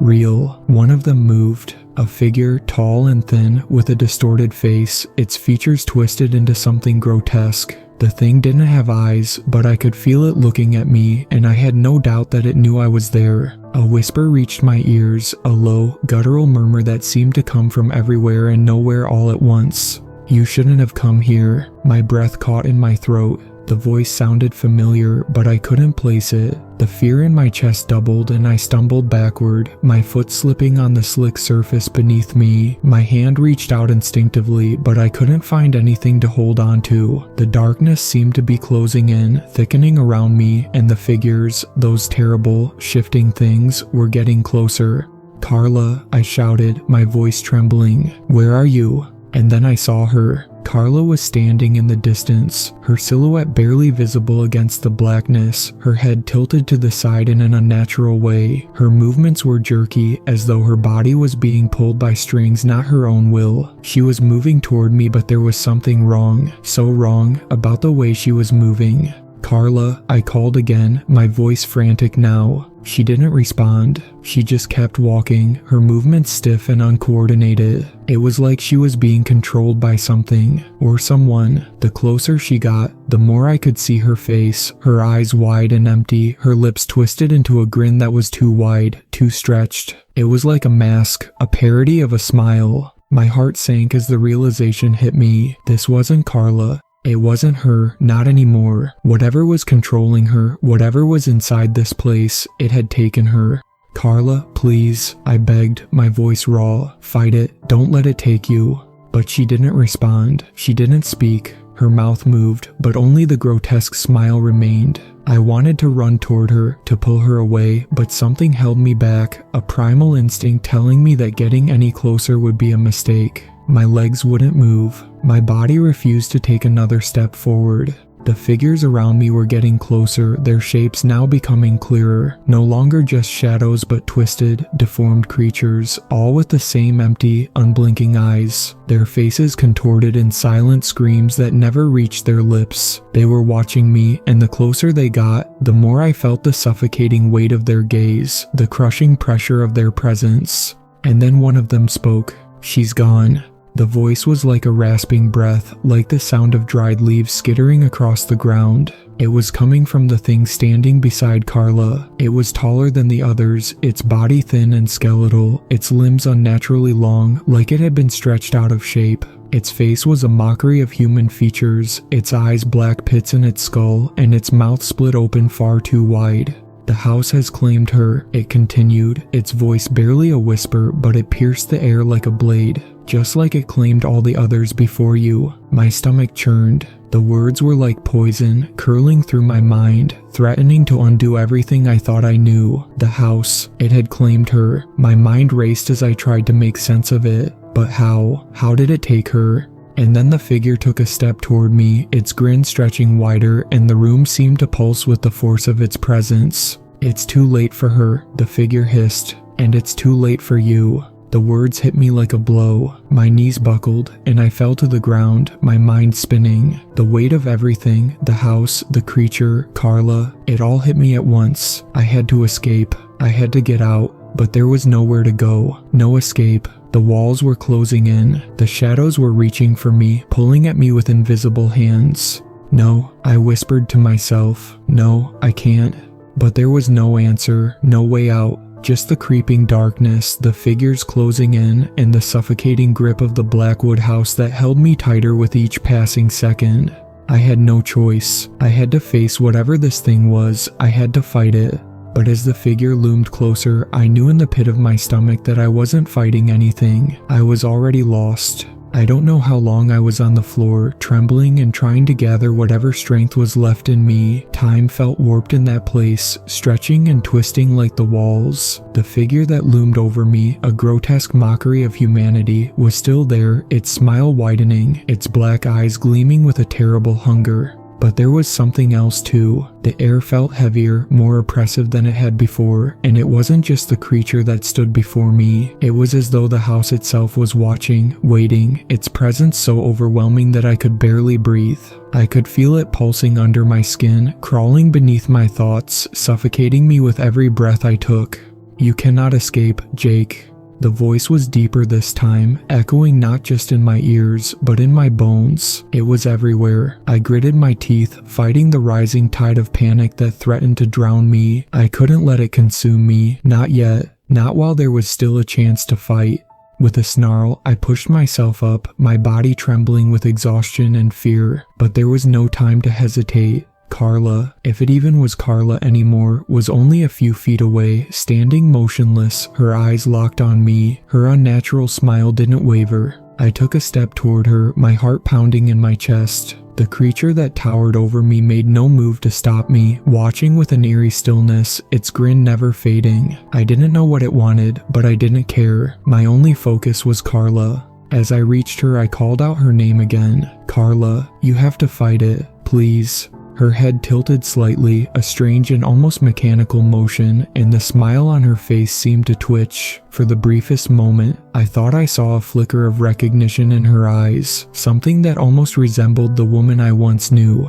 real. One of them moved, a figure tall and thin with a distorted face, its features twisted into something grotesque. The thing didn't have eyes, but I could feel it looking at me, and I had no doubt that it knew I was there. A whisper reached my ears, a low, guttural murmur that seemed to come from everywhere and nowhere all at once. You shouldn't have come here. My breath caught in my throat. The voice sounded familiar, but I couldn't place it. The fear in my chest doubled and I stumbled backward, my foot slipping on the slick surface beneath me. My hand reached out instinctively, but I couldn't find anything to hold on to. The darkness seemed to be closing in, thickening around me, and the figures, those terrible, shifting things, were getting closer. Carla, I shouted, my voice trembling. Where are you? And then I saw her. Carla was standing in the distance, her silhouette barely visible against the blackness, her head tilted to the side in an unnatural way. Her movements were jerky, as though her body was being pulled by strings not her own will. She was moving toward me, but there was something wrong, so wrong, about the way she was moving. Carla, I called again, my voice frantic now. She didn't respond. She just kept walking, her movements stiff and uncoordinated. It was like she was being controlled by something, or someone. The closer she got, the more I could see her face, her eyes wide and empty, her lips twisted into a grin that was too wide, too stretched. It was like a mask, a parody of a smile. My heart sank as the realization hit me. This wasn't Carla. It wasn't her, not anymore. Whatever was controlling her, whatever was inside this place, it had taken her. Carla, please, I begged, my voice raw. Fight it, don't let it take you. But she didn't respond. She didn't speak. Her mouth moved, but only the grotesque smile remained. I wanted to run toward her, to pull her away, but something held me back, a primal instinct telling me that getting any closer would be a mistake. My legs wouldn't move. My body refused to take another step forward. The figures around me were getting closer, their shapes now becoming clearer, no longer just shadows but twisted, deformed creatures, all with the same empty, unblinking eyes, their faces contorted in silent screams that never reached their lips. They were watching me, and the closer they got, the more I felt the suffocating weight of their gaze, the crushing pressure of their presence. And then one of them spoke. She's gone. The voice was like a rasping breath, like the sound of dried leaves skittering across the ground. It was coming from the thing standing beside Carla. It was taller than the others, its body thin and skeletal, its limbs unnaturally long, like it had been stretched out of shape. Its face was a mockery of human features, its eyes black pits in its skull, and its mouth split open far too wide. The house has claimed her, it continued, its voice barely a whisper, but it pierced the air like a blade. just like it claimed all the others before you. My stomach churned. The words were like poison, curling through my mind, threatening to undo everything I thought I knew. The house, it had claimed her. My mind raced as I tried to make sense of it. But how? How did it take her? And then the figure took a step toward me, its grin stretching wider, and the room seemed to pulse with the force of its presence. "It's too late for her," the figure hissed, "and it's too late for you." The words hit me like a blow. My knees buckled, and I fell to the ground, my mind spinning. The weight of everything, the house, the creature, Carla, it all hit me at once. I had to escape. I had to get out, but there was nowhere to go. No escape. The walls were closing in. The shadows were reaching for me, pulling at me with invisible hands. "No," I whispered to myself. "No, I can't." But there was no answer, no way out. Just the creeping darkness, the figures closing in, and the suffocating grip of the Blackwood house that held me tighter with each passing second. I had no choice. I had to face whatever this thing was. I had to fight it. But as the figure loomed closer, I knew in the pit of my stomach that I wasn't fighting anything. I was already lost. I don't know how long I was on the floor, trembling and trying to gather whatever strength was left in me. Time felt warped in that place, stretching and twisting like the walls. The figure that loomed over me, a grotesque mockery of humanity, was still there, its smile widening, its black eyes gleaming with a terrible hunger. But there was something else too. The air felt heavier, more oppressive than it had before, and it wasn't just the creature that stood before me. It was as though the house itself was watching, waiting, its presence so overwhelming that I could barely breathe. I could feel it pulsing under my skin, crawling beneath my thoughts, suffocating me with every breath I took. "You cannot escape, Jake." The voice was deeper this time, echoing not just in my ears, but in my bones. It was everywhere. I gritted my teeth, fighting the rising tide of panic that threatened to drown me. I couldn't let it consume me. Not yet. Not while there was still a chance to fight. With a snarl, I pushed myself up, my body trembling with exhaustion and fear. But there was no time to hesitate. Carla, if it even was Carla anymore, was only a few feet away, standing motionless, her eyes locked on me. Her unnatural smile didn't waver. I took a step toward her, my heart pounding in my chest. The creature that towered over me made no move to stop me, watching with an eerie stillness, its grin never fading. I didn't know what it wanted, but I didn't care. My only focus was Carla. As I reached her, I called out her name again. "Carla, you have to fight it, please." Her head tilted slightly, a strange and almost mechanical motion, and the smile on her face seemed to twitch. For the briefest moment, I thought I saw a flicker of recognition in her eyes, something that almost resembled the woman I once knew.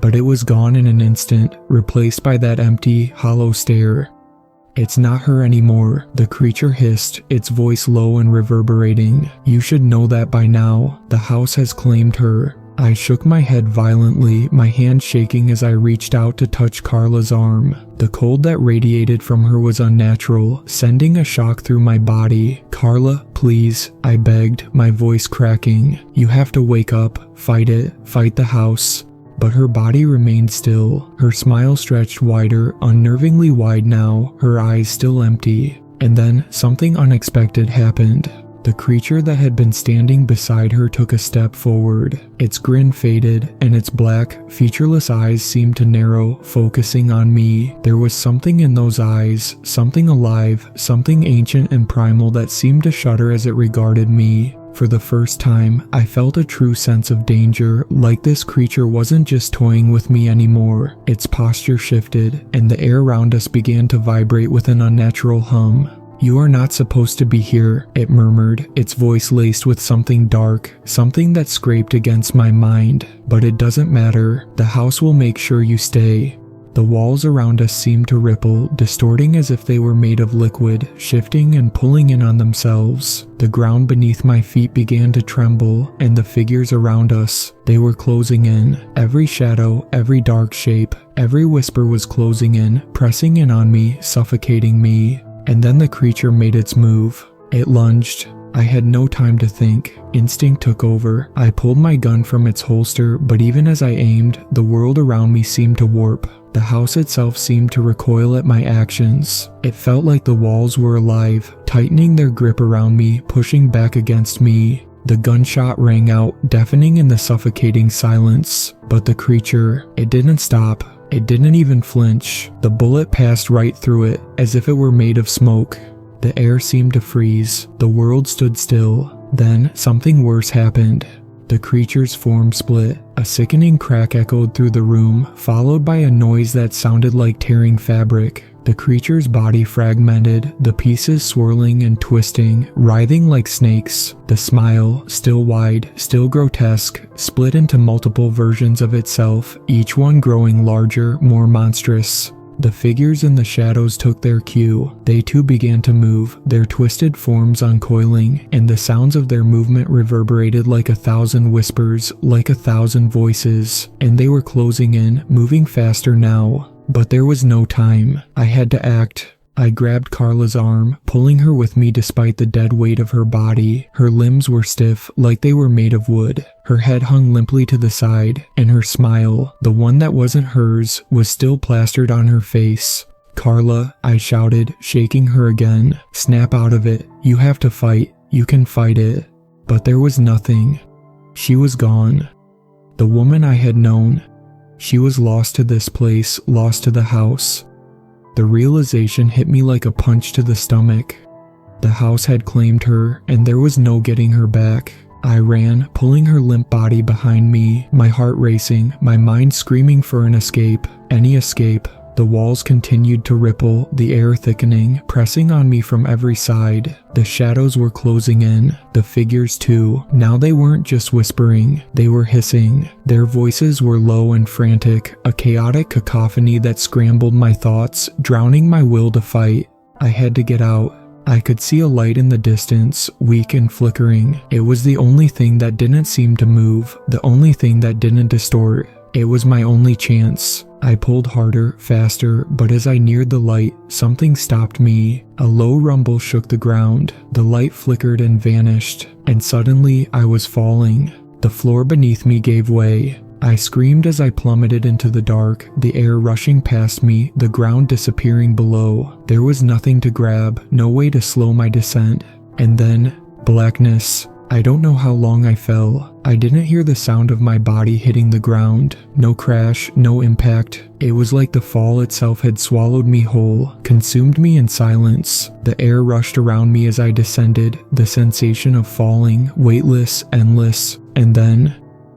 But it was gone in an instant, replaced by that empty, hollow stare. "It's not her anymore," the creature hissed, its voice low and reverberating. "You should know that by now. The house has claimed her." I shook my head violently, my hand shaking as I reached out to touch Carla's arm. The cold that radiated from her was unnatural, sending a shock through my body. "Carla, please," I begged, my voice cracking. "You have to wake up, fight it, fight the house." But her body remained still, her smile stretched wider, unnervingly wide now, her eyes still empty. And then something unexpected happened. The creature that had been standing beside her took a step forward. Its grin faded, and its black, featureless eyes seemed to narrow, focusing on me. There was something in those eyes, something alive, something ancient and primal that seemed to shudder as it regarded me. For the first time, I felt a true sense of danger, like this creature wasn't just toying with me anymore. Its posture shifted, and the air around us began to vibrate with an unnatural hum. "You are not supposed to be here," it murmured, its voice laced with something dark, something that scraped against my mind. "But it doesn't matter. The house will make sure you stay." The walls around us seemed to ripple, distorting as if they were made of liquid, shifting and pulling in on themselves. The ground beneath my feet began to tremble, and the figures around us, they were closing in. Every shadow, every dark shape, every whisper was closing in, pressing in on me, suffocating me. And then the creature made its move. It lunged. I had no time to think. Instinct took over. I pulled my gun from its holster, but even as I aimed, the world around me seemed to warp. The house itself seemed to recoil at my actions. It felt like the walls were alive, tightening their grip around me, pushing back against me. The gunshot rang out, deafening in the suffocating silence. But the creature, it didn't stop. It didn't even flinch. The bullet passed right through it, as if it were made of smoke. The air seemed to freeze. The world stood still. Then, something worse happened. The creature's form split. A sickening crack echoed through the room, followed by a noise that sounded like tearing fabric. The creature's body fragmented, the pieces swirling and twisting, writhing like snakes. The smile, still wide, still grotesque, split into multiple versions of itself, each one growing larger, more monstrous. The figures in the shadows took their cue. They too began to move, their twisted forms uncoiling, and the sounds of their movement reverberated like 1,000 whispers, like 1,000 voices. And they were closing in, moving faster now. But there was no time. I had to act. I grabbed Carla's arm, pulling her with me despite the dead weight of her body. Her limbs were stiff, like they were made of wood. Her head hung limply to the side, and her smile, the one that wasn't hers, was still plastered on her face. "Carla," I shouted, shaking her again. "Snap out of it. You have to fight. You can fight it." But there was nothing. She was gone. The woman I had known. She was lost to this place, lost to the house. The realization hit me like a punch to the stomach. The house had claimed her, and there was no getting her back. I ran, pulling her limp body behind me, my heart racing, my mind screaming for an escape, any escape. The walls continued to ripple, the air thickening, pressing on me from every side. The shadows were closing in, the figures too. Now they weren't just whispering, they were hissing. Their voices were low and frantic, a chaotic cacophony that scrambled my thoughts, drowning my will to fight. I had to get out. I could see a light in the distance, weak and flickering. It was the only thing that didn't seem to move, the only thing that didn't distort. It was my only chance. I pulled harder, faster, but as I neared the light, something stopped me. A low rumble shook the ground. The light flickered and vanished, and suddenly I was falling. The floor beneath me gave way. I screamed as I plummeted into the dark, the air rushing past me, the ground disappearing below. There was nothing to grab, no way to slow my descent. And then, blackness. I don't know how long I fell. I didn't hear the sound of my body hitting the ground. No crash, no impact. It was like the fall itself had swallowed me whole, consumed me in silence. The air rushed around me as I descended, the sensation of falling, weightless, endless. And then,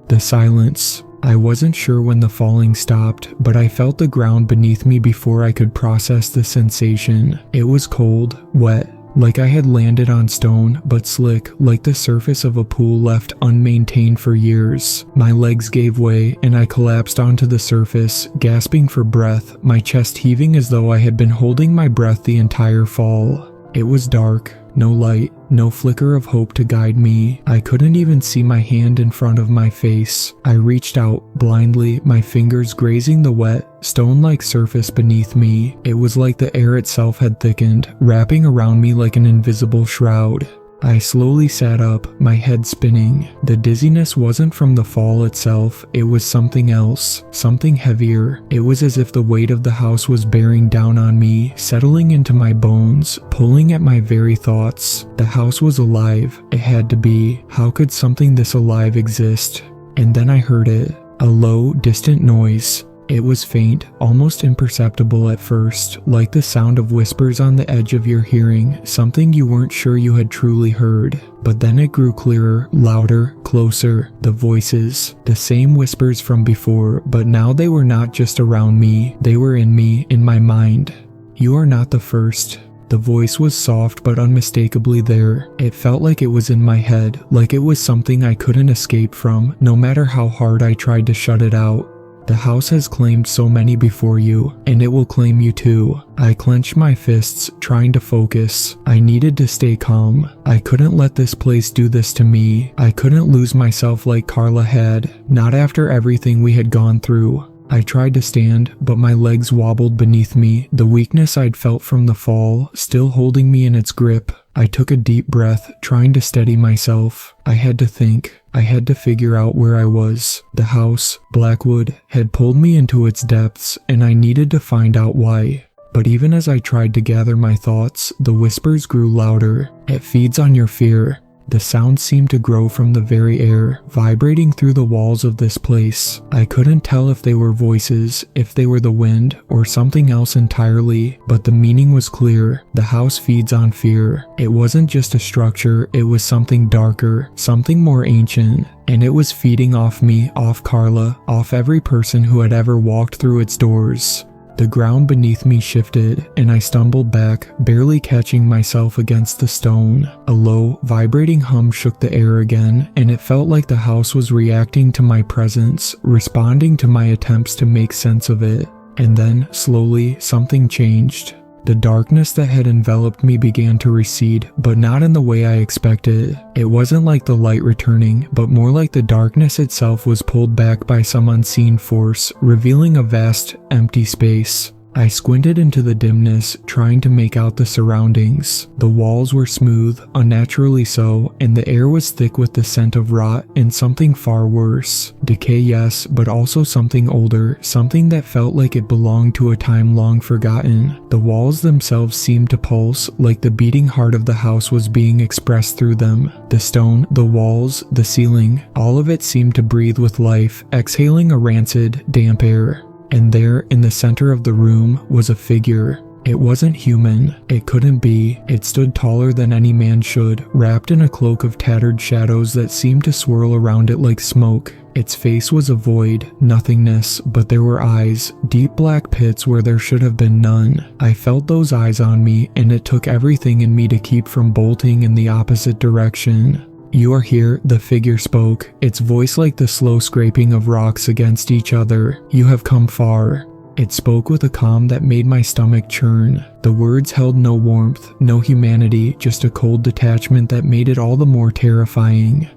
the silence. I wasn't sure when the falling stopped, but I felt the ground beneath me before I could process the sensation. It was cold, wet. Like I had landed on stone, but slick, like the surface of a pool left unmaintained for years. My legs gave way, and I collapsed onto the surface, gasping for breath, my chest heaving as though I had been holding my breath the entire fall. It was dark, no light, no flicker of hope to guide me. I couldn't even see my hand in front of my face. I reached out, blindly, my fingers grazing the wet, stone-like surface beneath me. It was like the air itself had thickened, wrapping around me like an invisible shroud. I slowly sat up, my head spinning. The dizziness wasn't from the fall itself, it was something else, something heavier. It was as if the weight of the house was bearing down on me, settling into my bones, pulling at my very thoughts. The house was alive, it had to be. How could something this alive exist? And then I heard it, a low, distant noise. It was faint, almost imperceptible at first, like the sound of whispers on the edge of your hearing, something you weren't sure you had truly heard. But then it grew clearer, louder, closer, the voices, the same whispers from before, but now they were not just around me, they were in me, in my mind. "You are not the first." The voice was soft but unmistakably there. It felt like it was in my head, like it was something I couldn't escape from, no matter how hard I tried to shut it out. "The house has claimed so many before you, and it will claim you too." I clenched my fists, trying to focus. I needed to stay calm. I couldn't let this place do this to me. I couldn't lose myself like Carla had, not after everything we had gone through. I tried to stand, but my legs wobbled beneath me, the weakness I'd felt from the fall still holding me in its grip. I took a deep breath, trying to steady myself. I had to think. I had to figure out where I was. The house, Blackwood, had pulled me into its depths, and I needed to find out why. But even as I tried to gather my thoughts, the whispers grew louder. It feeds on your fear. The sound seemed to grow from the very air, vibrating through the walls of this place. I couldn't tell if they were voices, if they were the wind, or something else entirely, but the meaning was clear. The house feeds on fear. It wasn't just a structure, it was something darker, something more ancient. And it was feeding off me, off Carla, off every person who had ever walked through its doors. The ground beneath me shifted, and I stumbled back, barely catching myself against the stone. A low, vibrating hum shook the air again, and it felt like the house was reacting to my presence, responding to my attempts to make sense of it. And then, slowly, something changed. The darkness that had enveloped me began to recede, but not in the way I expected. It wasn't like the light returning, but more like the darkness itself was pulled back by some unseen force, revealing a vast, empty space. I squinted into the dimness, trying to make out the surroundings. The walls were smooth, unnaturally so, and the air was thick with the scent of rot and something far worse. Decay, yes, but also something older, something that felt like it belonged to a time long forgotten. The walls themselves seemed to pulse, like the beating heart of the house was being expressed through them. The stone, the walls, the ceiling, all of it seemed to breathe with life, exhaling a rancid, damp air. And there, in the center of the room, was a figure. It wasn't human. It couldn't be. It stood taller than any man should, wrapped in a cloak of tattered shadows that seemed to swirl around it like smoke. Its face was a void, nothingness, but there were eyes, deep black pits where there should have been none. I felt those eyes on me, and it took everything in me to keep from bolting in the opposite direction. "You are here," the figure spoke, its voice like the slow scraping of rocks against each other. "You have come far." It spoke with a calm that made my stomach churn. The words held no warmth, no humanity, just a cold detachment that made it all the more terrifying.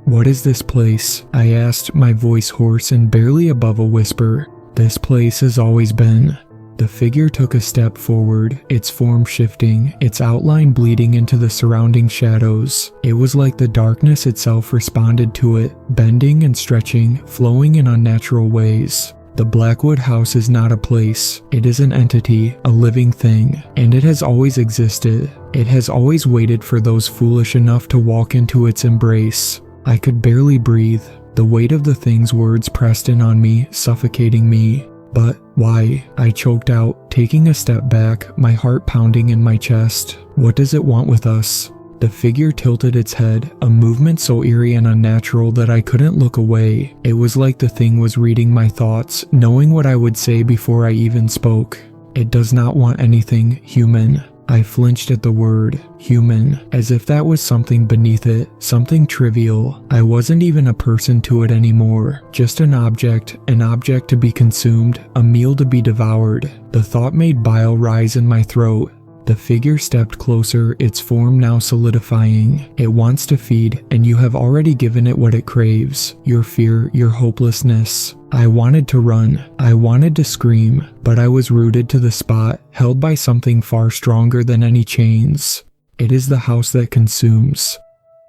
"What is this place?" I asked, my voice hoarse and barely above a whisper. "This place has always been." The figure took a step forward, its form shifting, its outline bleeding into the surrounding shadows. It was like the darkness itself responded to it, bending and stretching, flowing in unnatural ways. The Blackwood house is not a place. It is an entity, a living thing, and it has always existed. It has always waited for those foolish enough to walk into its embrace. I could barely breathe. The weight of the thing's words pressed in on me, suffocating me. "But why?" I choked out, taking a step back, my heart pounding in my chest. "What does it want with us?" The figure tilted its head, a movement so eerie and unnatural that I couldn't look away. It was like the thing was reading my thoughts, knowing what I would say before I even spoke. "It does not want anything human." I flinched at the word, human, as if that was something beneath it, something trivial. I wasn't even a person to it anymore, just an object to be consumed, a meal to be devoured. The thought made bile rise in my throat. The figure stepped closer, its form now solidifying. "It wants to feed, and you have already given it what it craves. Your fear, your hopelessness." I wanted to run. I wanted to scream, but I was rooted to the spot, held by something far stronger than any chains. "It is the house that consumes,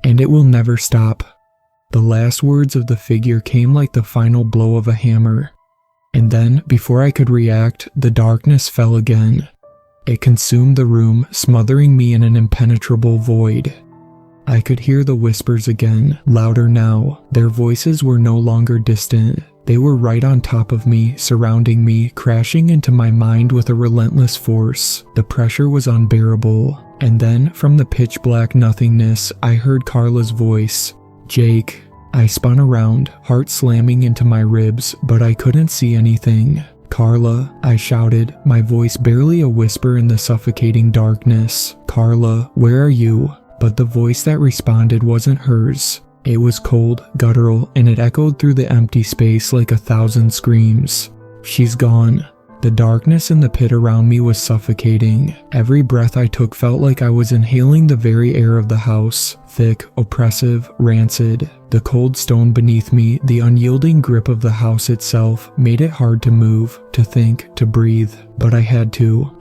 and it will never stop." The last words of the figure came like the final blow of a hammer. And then, before I could react, the darkness fell again. It consumed the room, smothering me in an impenetrable void. I could hear the whispers again, louder now. Their voices were no longer distant. They were right on top of me, surrounding me, crashing into my mind with a relentless force. The pressure was unbearable. And then, from the pitch-black nothingness, I heard Carla's voice. "Jake." I spun around, heart slamming into my ribs, but I couldn't see anything. "Carla," I shouted, my voice barely a whisper in the suffocating darkness. "Carla, where are you?" But the voice that responded wasn't hers. It was cold, guttural, and it echoed through the empty space like 1,000 screams. "She's gone." The darkness in the pit around me was suffocating. Every breath I took felt like I was inhaling the very air of the house, thick, oppressive, rancid. The cold stone beneath me, the unyielding grip of the house itself, made it hard to move, to think, to breathe. But I had to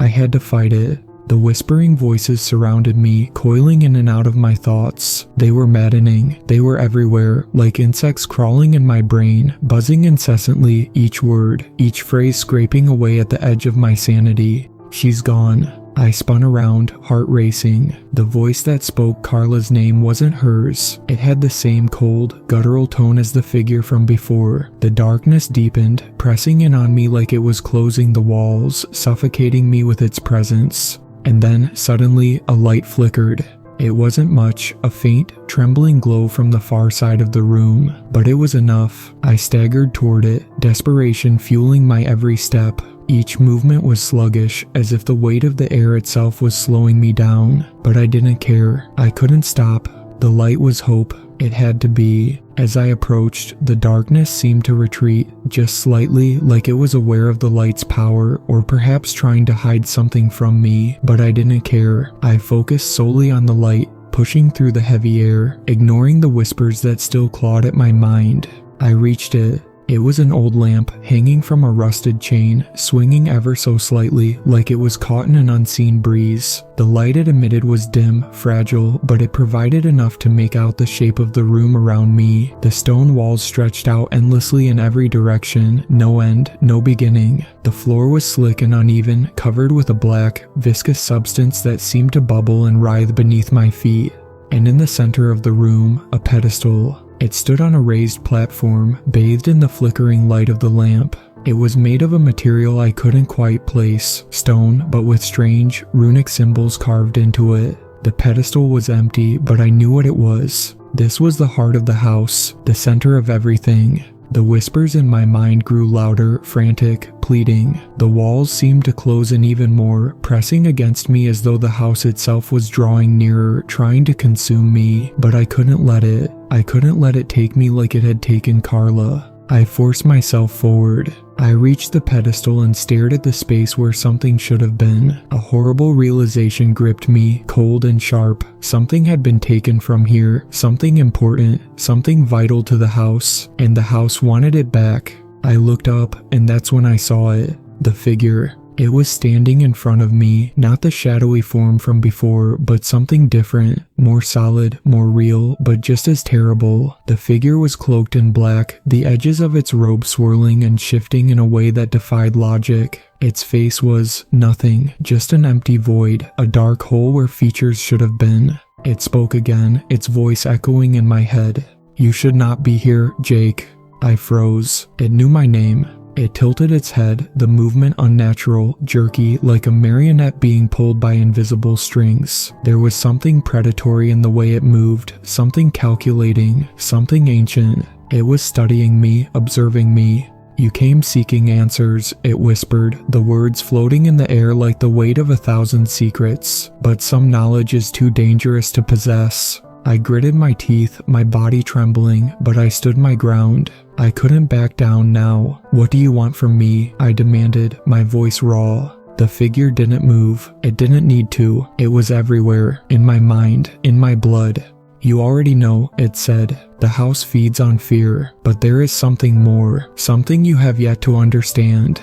fight it. The whispering voices surrounded me, coiling in and out of my thoughts. They were maddening. They were everywhere, like insects crawling in my brain, buzzing incessantly, each word, each phrase scraping away at the edge of my sanity. She's gone. I spun around, heart racing. The voice that spoke Carla's name wasn't hers. It had the same cold, guttural tone as the figure from before. The darkness deepened, pressing in on me like it was closing the walls, suffocating me with its presence. And then, suddenly, a light flickered. It wasn't much, a faint, trembling glow from the far side of the room, but it was enough. I staggered toward it, desperation fueling my every step. Each movement was sluggish, as if the weight of the air itself was slowing me down. But I didn't care. I couldn't stop. The light was hope. It had to be. As I approached, the darkness seemed to retreat, just slightly, like it was aware of the light's power, or perhaps trying to hide something from me, but I didn't care. I focused solely on the light, pushing through the heavy air, ignoring the whispers that still clawed at my mind. I reached it. It was an old lamp, hanging from a rusted chain, swinging ever so slightly, like it was caught in an unseen breeze. The light it emitted was dim, fragile, but it provided enough to make out the shape of the room around me. The stone walls stretched out endlessly in every direction, no end, no beginning. The floor was slick and uneven, covered with a black, viscous substance that seemed to bubble and writhe beneath my feet. And in the center of the room, a pedestal. It stood on a raised platform, bathed in the flickering light of the lamp. It was made of a material I couldn't quite place, stone, but with strange, runic symbols carved into it. The pedestal was empty, but I knew what it was. This was the heart of the house, the center of everything. The whispers in my mind grew louder, frantic, pleading. The walls seemed to close in even more, pressing against me as though the house itself was drawing nearer, trying to consume me. But I couldn't let it. I couldn't let it take me like it had taken Carla. I forced myself forward. I reached the pedestal and stared at the space where something should have been. A horrible realization gripped me, cold and sharp. Something had been taken from here, something important, something vital to the house, and the house wanted it back. I looked up, and that's when I saw it. The figure. It was standing in front of me, not the shadowy form from before, but something different, more solid, more real, but just as terrible. The figure was cloaked in black, the edges of its robe swirling and shifting in a way that defied logic. Its face was nothing, just an empty void, a dark hole where features should have been. It spoke again, its voice echoing in my head. "You should not be here, Jake." I froze. It knew my name. It tilted its head, the movement unnatural, jerky, like a marionette being pulled by invisible strings. There was something predatory in the way it moved, something calculating, something ancient. It was studying me, observing me. "You came seeking answers," it whispered, the words floating in the air like the weight of 1,000 secrets. "But some knowledge is too dangerous to possess." I gritted my teeth, my body trembling, but I stood my ground. I couldn't back down now. "What do you want from me?" I demanded, my voice raw. The figure didn't move. It didn't need to. It was everywhere, in my mind, in my blood. "You already know," it said. "The house feeds on fear, but there is something more, something you have yet to understand."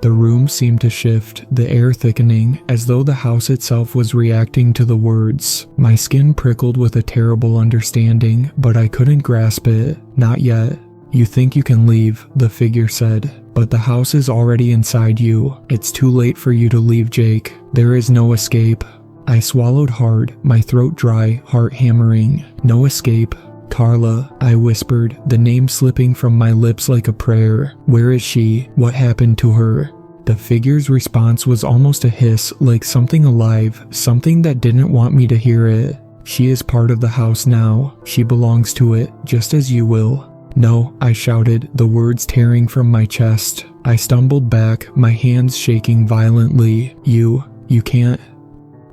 The room seemed to shift, the air thickening, as though the house itself was reacting to the words. My skin prickled with a terrible understanding, but I couldn't grasp it. "Not yet. You think you can leave," the figure said, "but the house is already inside you. It's too late for you to leave, Jake. There is no escape." I swallowed hard, my throat dry, heart hammering. "No escape." "Carla," I whispered, the name slipping from my lips like a prayer. "Where is she? What happened to her?" The figure's response was almost a hiss, like something alive, something that didn't want me to hear it. "She is part of the house now. She belongs to it, just as you will." "No," I shouted, the words tearing from my chest. I stumbled back, my hands shaking violently. You can't."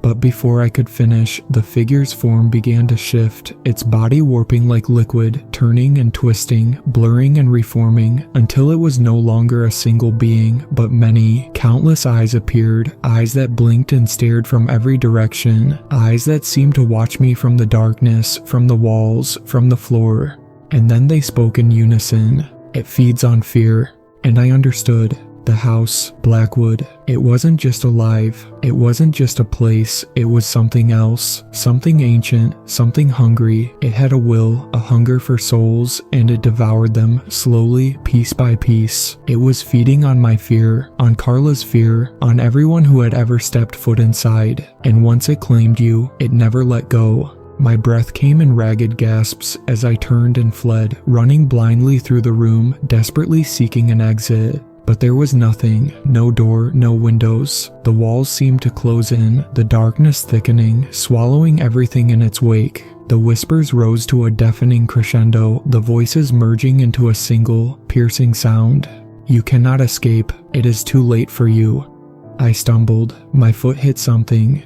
But before I could finish, the figure's form began to shift, its body warping like liquid, turning and twisting, blurring and reforming, until it was no longer a single being, but many, countless eyes appeared, eyes that blinked and stared from every direction, eyes that seemed to watch me from the darkness, from the walls, from the floor. And then they spoke in unison. It feeds on fear. And I understood. The house, Blackwood, it wasn't just alive, it wasn't just a place, it was something else, something ancient, something hungry. It had a will, a hunger for souls, and it devoured them, slowly, piece by piece. It was feeding on my fear, on Carla's fear, on everyone who had ever stepped foot inside, and once it claimed you, it never let go. My breath came in ragged gasps as I turned and fled, running blindly through the room, desperately seeking an exit. But there was nothing, no door, no windows. The walls seemed to close in, the darkness thickening, swallowing everything in its wake. The whispers rose to a deafening crescendo, the voices merging into a single, piercing sound. You cannot escape, it is too late for you. I stumbled, my foot hit something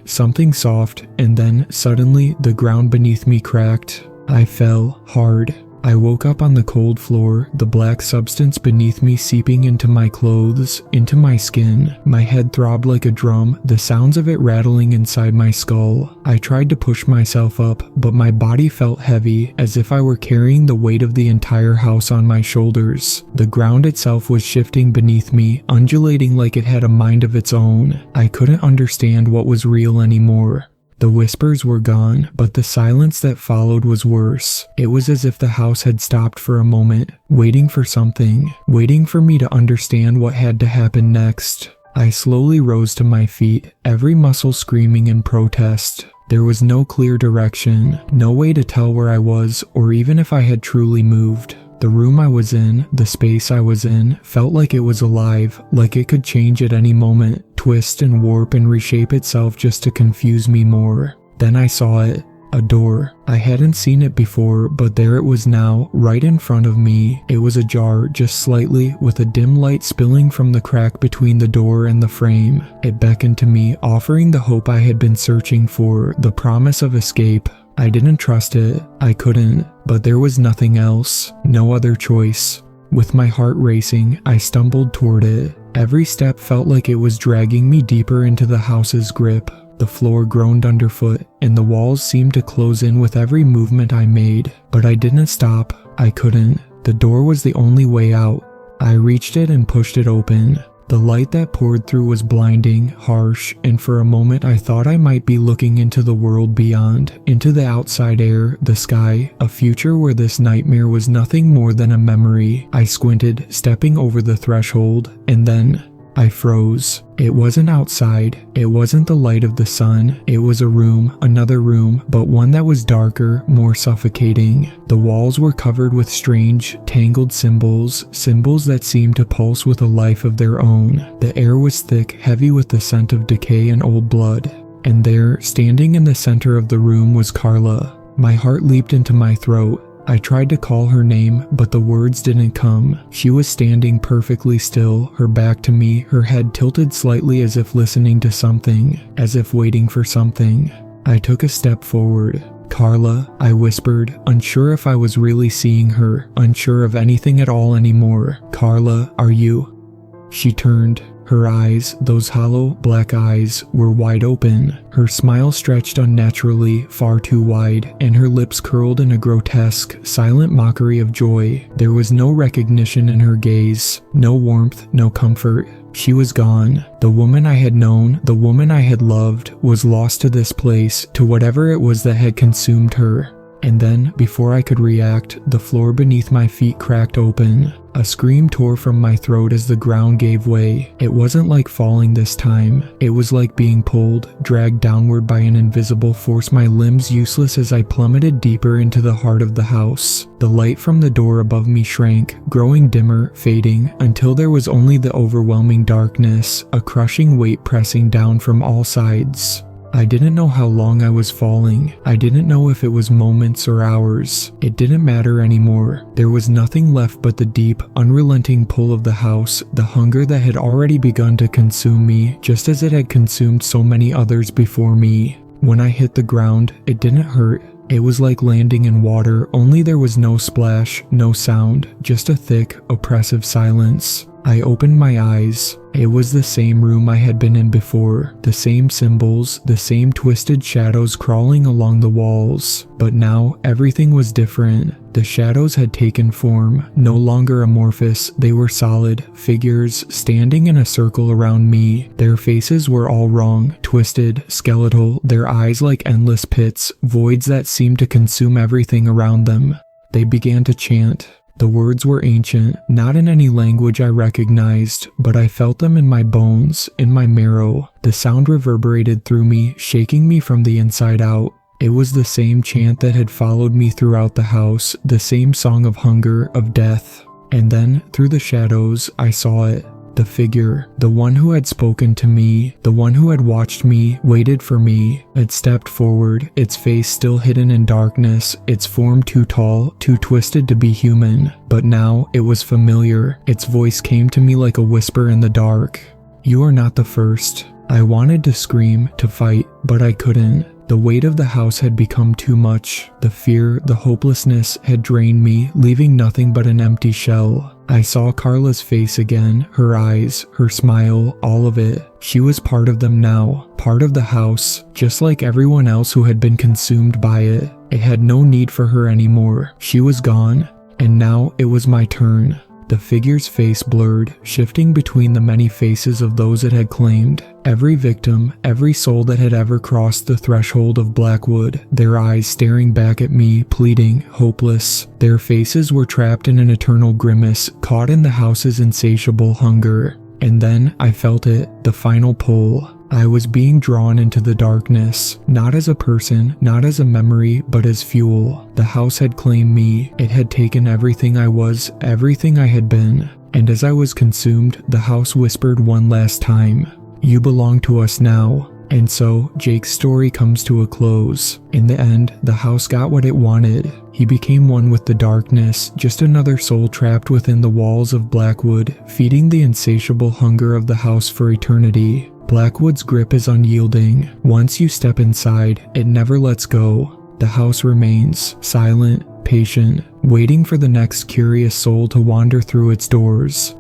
soft, and then, suddenly, the ground beneath me cracked. I fell, hard. I woke up on the cold floor, the black substance beneath me seeping into my clothes, into my skin. My head throbbed like a drum, the sounds of it rattling inside my skull. I tried to push myself up, but my body felt heavy, as if I were carrying the weight of the entire house on my shoulders. The ground itself was shifting beneath me, undulating like it had a mind of its own. I couldn't understand what was real anymore. The whispers were gone, but the silence that followed was worse. It was as if the house had stopped for a moment, waiting for something, waiting for me to understand what had to happen next. I slowly rose to my feet, every muscle screaming in protest. There was no clear direction, no way to tell where I was, or even if I had truly moved. The room I was in, the space I was in, felt like it was alive, like it could change at any moment, twist and warp and reshape itself just to confuse me more. Then I saw it. A door. I hadn't seen it before, but there it was now, right in front of me. It was ajar, just slightly, with a dim light spilling from the crack between the door and the frame. It beckoned to me, offering the hope I had been searching for, the promise of escape. I didn't trust it. I couldn't. But there was nothing else. No other choice. With my heart racing, I stumbled toward it. Every step felt like it was dragging me deeper into the house's grip. The floor groaned underfoot, and the walls seemed to close in with every movement I made. But I didn't stop. I couldn't. The door was the only way out. I reached it and pushed it open. The light that poured through was blinding, harsh, and for a moment I thought I might be looking into the world beyond, into the outside air, the sky, a future where this nightmare was nothing more than a memory. I squinted, stepping over the threshold, and then I froze. It wasn't outside. It wasn't the light of the sun. It was a room, another room, but one that was darker, more suffocating. The walls were covered with strange, tangled symbols that seemed to pulse with a life of their own. The air was thick, heavy with the scent of decay and old blood. And there, standing in the center of the room, was Carla. My heart leaped into my throat. I tried to call her name, but the words didn't come. She was standing perfectly still, her back to me, her head tilted slightly as if listening to something, as if waiting for something. I took a step forward. "Carla," I whispered, unsure if I was really seeing her, unsure of anything at all anymore. "Carla, are you?" She turned. Her eyes, those hollow, black eyes, were wide open. Her smile stretched unnaturally, far too wide, and her lips curled in a grotesque, silent mockery of joy. There was no recognition in her gaze, no warmth, no comfort. She was gone. The woman I had known, the woman I had loved, was lost to this place, to whatever it was that had consumed her. And then, before I could react, the floor beneath my feet cracked open. A scream tore from my throat as the ground gave way. It wasn't like falling this time. It was like being pulled, dragged downward by an invisible force, my limbs useless as I plummeted deeper into the heart of the house. The light from the door above me shrank, growing dimmer, fading, until there was only the overwhelming darkness, a crushing weight pressing down from all sides. I didn't know how long I was falling. I didn't know if it was moments or hours. It didn't matter anymore. There was nothing left but the deep, unrelenting pull of the house, the hunger that had already begun to consume me, just as it had consumed so many others before me. When I hit the ground, it didn't hurt. It was like landing in water, only there was no splash, no sound, just a thick, oppressive silence. I opened my eyes. It was the same room I had been in before, the same symbols, the same twisted shadows crawling along the walls. But now, everything was different. The shadows had taken form, no longer amorphous, they were solid, figures standing in a circle around me. Their faces were all wrong, twisted, skeletal, their eyes like endless pits, voids that seemed to consume everything around them. They began to chant. The words were ancient, not in any language I recognized, but I felt them in my bones, in my marrow. The sound reverberated through me, shaking me from the inside out. It was the same chant that had followed me throughout the house, the same song of hunger, of death. And then, through the shadows, I saw it. The figure, the one who had spoken to me, the one who had watched me, waited for me. It stepped forward, its face still hidden in darkness, its form too tall, too twisted to be human. But now, it was familiar. Its voice came to me like a whisper in the dark. "You are not the first." I wanted to scream, to fight, but I couldn't. The weight of the house had become too much. The fear, the hopelessness had drained me, leaving nothing but an empty shell. I saw Carla's face again, her eyes, her smile, all of it. She was part of them now, part of the house, just like everyone else who had been consumed by it. It had no need for her anymore. She was gone, and now it was my turn. The figure's face blurred, shifting between the many faces of those it had claimed. Every victim, every soul that had ever crossed the threshold of Blackwood, their eyes staring back at me, pleading, hopeless. Their faces were trapped in an eternal grimace, caught in the house's insatiable hunger. And then I felt it, the final pull. I was being drawn into the darkness, not as a person, not as a memory, but as fuel. The house had claimed me. It had taken everything I was, everything I had been. And as I was consumed, the house whispered one last time, "You belong to us now." And so, Jake's story comes to a close. In the end, the house got what it wanted. He became one with the darkness, just another soul trapped within the walls of Blackwood, feeding the insatiable hunger of the house for eternity. Blackwood's grip is unyielding. Once you step inside, it never lets go. The house remains, silent, patient, waiting for the next curious soul to wander through its doors.